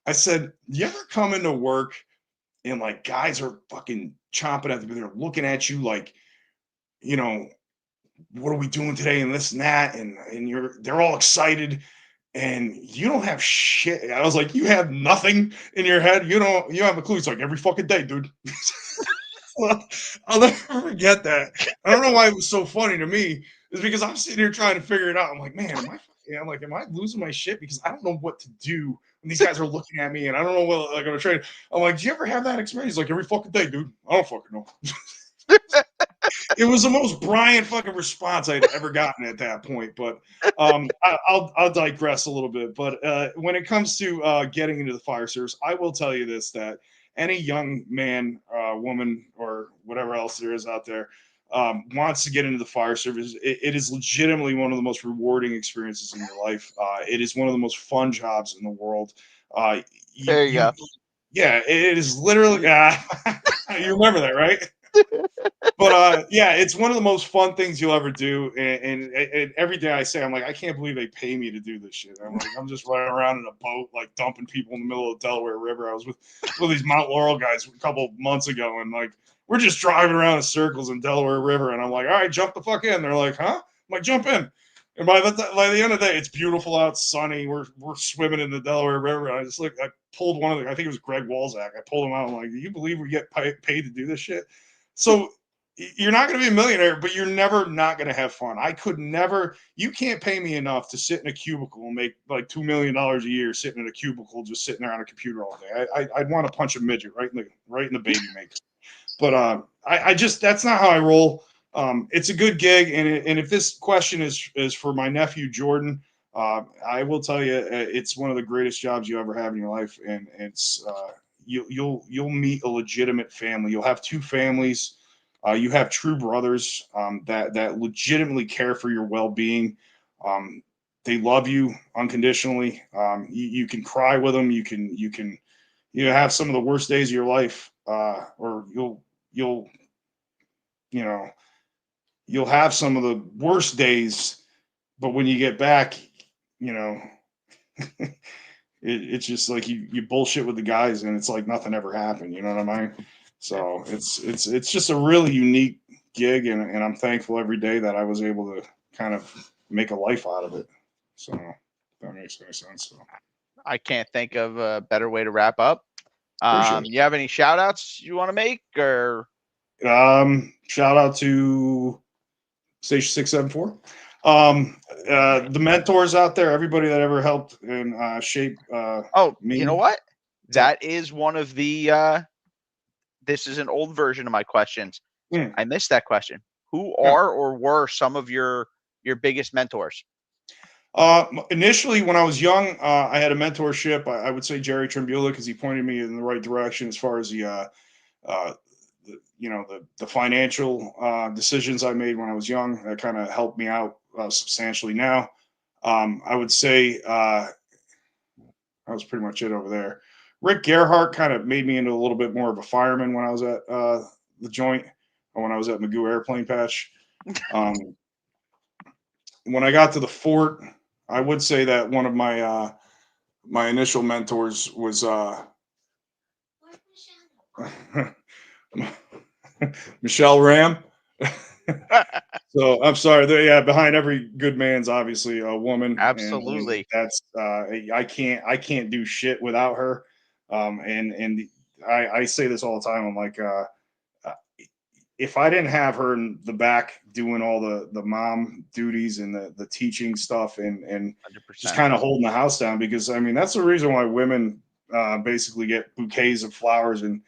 I said, you ever come into work and like guys are fucking chomping at the bit, they're looking at you like, you know, what are we doing today and this and that, and they're all excited and you don't have shit. I was like, you have nothing in your head. You have a clue. It's like every fucking day, dude. Well, I'll never forget that. I don't know why it was so funny to me. It's because I'm sitting here trying to figure it out. I'm like, man, am I losing my shit? Because I don't know what to do when these guys are looking at me and I don't know what like I'm gonna trade. I'm like, do you ever have that experience? Like every fucking day, dude. I don't fucking know. It was the most Brian fucking response I'd ever gotten at that point. But I'll digress a little bit. But when it comes to getting into the fire service, I will tell you this: that any young man, woman, or whatever else there is out there wants to get into the fire service, it is legitimately one of the most rewarding experiences in your life. It is one of the most fun jobs in the world. There you go. Yeah, it is literally. You remember that, right? But yeah, it's one of the most fun things you'll ever do. And every day I say, I'm like, I can't believe they pay me to do this shit. I'm like, I'm just running around in a boat, like dumping people in the middle of the Delaware River. I was with these Mount Laurel guys a couple months ago, and like we're just driving around in circles in Delaware River, and I'm like, all right, jump the fuck in. They're like, huh? I'm like, jump in. And by the end of the day, it's beautiful out, sunny. We're swimming in the Delaware River. And I pulled one of I think it was Greg Walzak. I pulled him out. I'm like, do you believe we get paid to do this shit? So you're not going to be a millionaire, but you're never not going to have fun. I could never. You can't pay me enough to sit in a cubicle and make like $2 million a year sitting in a cubicle, just sitting there on a computer all day. I'd want to punch a midget right in the baby maker. But I just that's not how I roll. It's a good gig, and if this question is for my nephew Jordan, I will tell you it's one of the greatest jobs you ever have in your life, and it's you'll meet a legitimate family. You'll have two families. You have true brothers that legitimately care for your well-being. They love you unconditionally. You can cry with them. You can have some of the worst days of your life, or you'll you'll have some of the worst days. But when you get back, you know, it's just like you bullshit with the guys, and it's like nothing ever happened. You know what I mean? So it's just a really unique gig, and I'm thankful every day that I was able to kind of make a life out of it. So if that makes any sense. So I can't think of a better way to wrap up. appreciate You have any shout outs you want to make, or it. Shout out to Station 674. The mentors out there, everybody that ever helped and shape me. you know what? That is one of the this is an old version of my questions. I missed that question. Who are or were some of your biggest mentors? Initially, when I was young, I had a mentorship. I would say Jerry Trimbula, because he pointed me in the right direction as far as the financial decisions I made when I was young. That kind of helped me out substantially now. I would say that was pretty much it over there. Rick Gerhart kind of made me into a little bit more of a fireman when I was at the joint, or when I was at Magoo Airplane Patch. When I got to the fort, I would say that one of my my initial mentors was Michelle Ram. So I'm sorry. Yeah, behind every good man's obviously a woman. Absolutely. And that's I can't do shit without her. And I say this all the time. I'm like, if I didn't have her in the back doing all the mom duties and the teaching stuff and 100%. just kind of holding the house down, because I mean that's the reason why women basically get bouquets of flowers and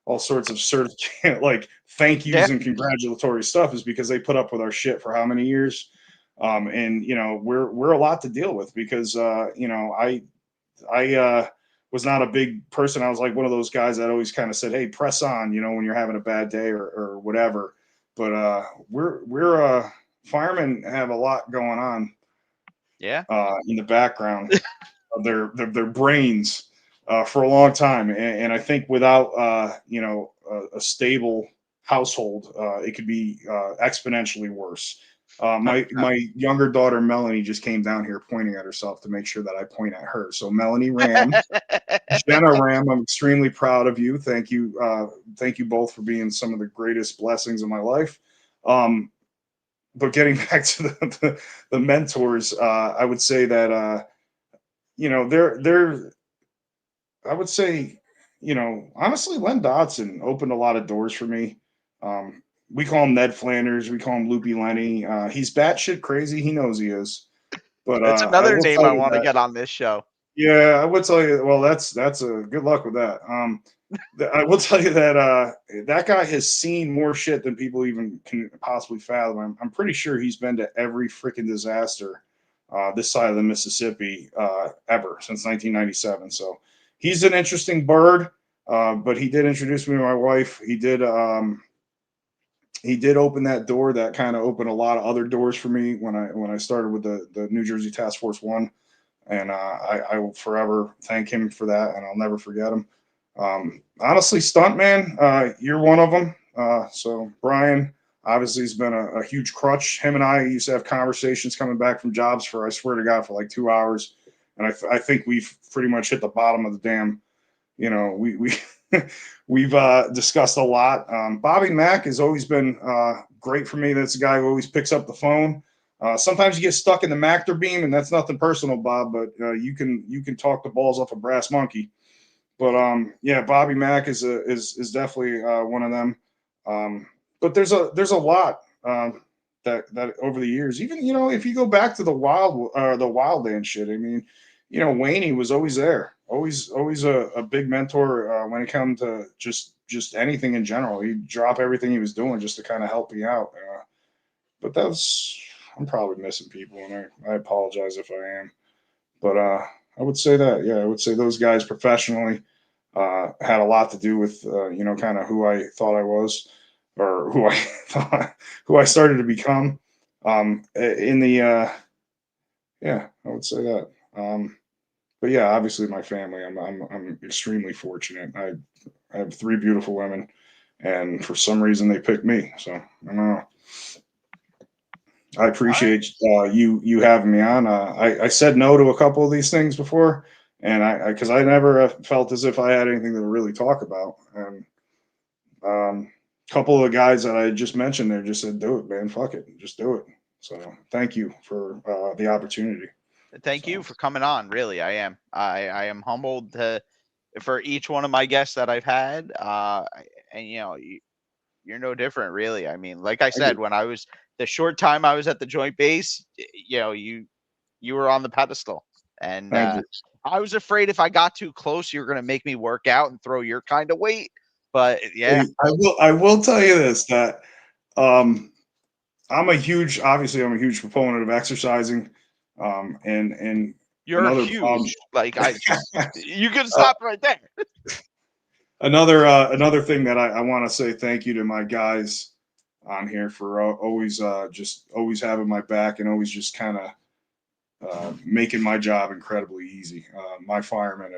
all sorts of certificate like thank yous and congratulatory stuff, is because they put up with our shit for how many years. And we're a lot to deal with, because I was not a big person. I was like one of those guys that always kind of said, "Hey, press on," you know, when you're having a bad day or whatever. But we're firemen have a lot going on Yeah. in the background of their brains for a long time, and I think without a stable household, it could be exponentially worse. My younger daughter Melanie just came down here pointing at herself to make sure that I point at her. So Melanie Ram, Jenna Ram, I'm extremely proud of you. Thank you both for being some of the greatest blessings of my life. But getting back to the mentors, I would say that they're I would say, honestly, Len Dotson opened a lot of doors for me. We call him Ned Flanders. We call him Loopy Lenny. He's batshit crazy. He knows he is. But That's I another will name tell I you want to that. get on this show. Yeah, I would tell you. Well, that's a good luck with that. I will tell you that that guy has seen more shit than people even can possibly fathom. I'm pretty sure he's been to every freaking disaster this side of the Mississippi ever since 1997. So he's an interesting bird. But he did introduce me to my wife. He did open that door that kind of opened a lot of other doors for me when I started with the New Jersey Task Force One, and I will forever thank him for that, and I'll never forget him. Honestly, stuntman, you're one of them. So Brian obviously has been a huge crutch. Him and I used to have conversations coming back from jobs for, I swear to God, for like 2 hours, and I think we've pretty much hit the bottom of the dam. We we've discussed a lot. Bobby Mack has always been great for me. That's a guy who always picks up the phone. Sometimes you get stuck in the Mactor beam, and that's nothing personal, Bob. But you can talk the balls off a brass monkey. But yeah, Bobby Mack is definitely one of them. But there's a lot that over the years, even if you go back to the Wildland shit. I mean, Wayne was always there, always a big mentor when it comes to just anything in general. He'd drop everything he was doing just to kind of help me out. But I'm probably missing people, and I apologize if I am. But I would say that, yeah, I would say those guys professionally had a lot to do with kind of who I thought I was, or who I thought who I started to become. In the Yeah, I would say that. But yeah, obviously my family. I'm extremely fortunate. I have three beautiful women, and for some reason they picked me. So I don't know. I All right. appreciate you having me on. I said no to a couple of these things before, and because I never felt as if I had anything to really talk about. And a couple of the guys that I just mentioned there just said, "Do it, man. Fuck it, just do it." So thank you for the opportunity. Thank So you for coming on. Really, I am. I am humbled for each one of my guests that I've had. And you're no different, really. I mean, like I thank said, you. when I was the short time I was at the Joint Base, you were on the pedestal, and Thank you. I was afraid if I got too close, you were going to make me work out and throw your kind of weight. But yeah, Hey, I will tell you this, that um, obviously I'm a huge proponent of exercising, and you're another problem. huge. Like you can stop right there. Another thing that I want to say thank you to my guys on here for always just always having my back and always just kind of making my job incredibly easy. My firemen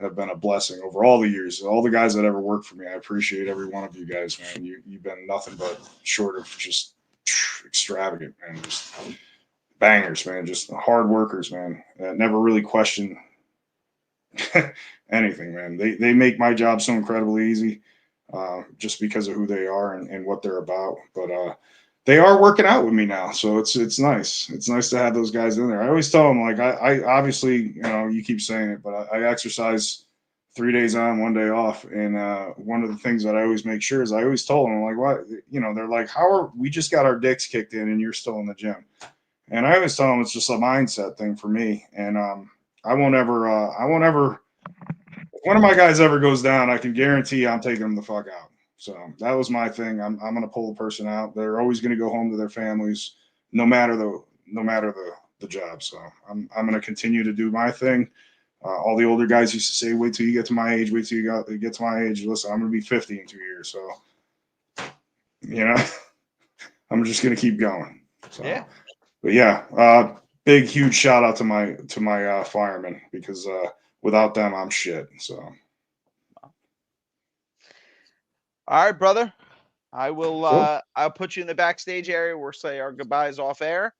have been a blessing over all the years. All the guys that ever worked for me, I appreciate every one of you guys, man. You've been nothing but short of just extravagant, man. Just bangers, man. Just hard workers, man. Never really question anything, man. They make my job so incredibly easy, just because of who they are and what they're about. But they are working out with me now, so it's nice. It's nice to have those guys in there. I always tell them, like, I obviously, you keep saying it, but I exercise 3 days on, 1 day off, and one of the things that I always make sure is I always told them, like, what, they're like, how are we just got our dicks kicked in and you're still in the gym? And I always tell them it's just a mindset thing for me, and I won't ever if one of my guys ever goes down, I can guarantee I'm taking them the fuck out. So that was my thing. I'm going to pull the person out. They're always going to go home to their families, no matter the job. So I'm going to continue to do my thing. All the older guys used to say, "Wait till you get to my age. Wait till you get to my age." Listen, I'm going to be 50 in 2 years, so I'm just going to keep going. So, Yeah. But yeah, big huge shout out to my firemen, because without them, I'm shit. So. All right, brother. I will. Cool. I'll put you in the backstage area. We'll say our goodbyes off air.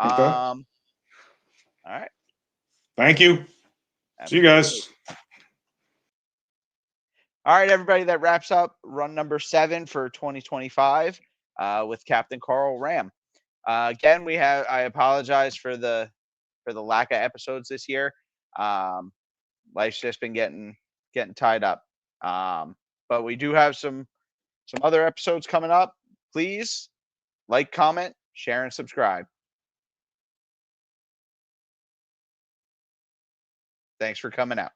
Okay. All right. Thank you. Absolutely. See you guys. All right, everybody. That wraps up run number 7 for 2025 with Captain Karl Ramm. Again, I apologize for the lack of episodes this year. Life's just been getting tied up. But we do have some other episodes coming up. Please like, comment, share, and subscribe. Thanks for coming out.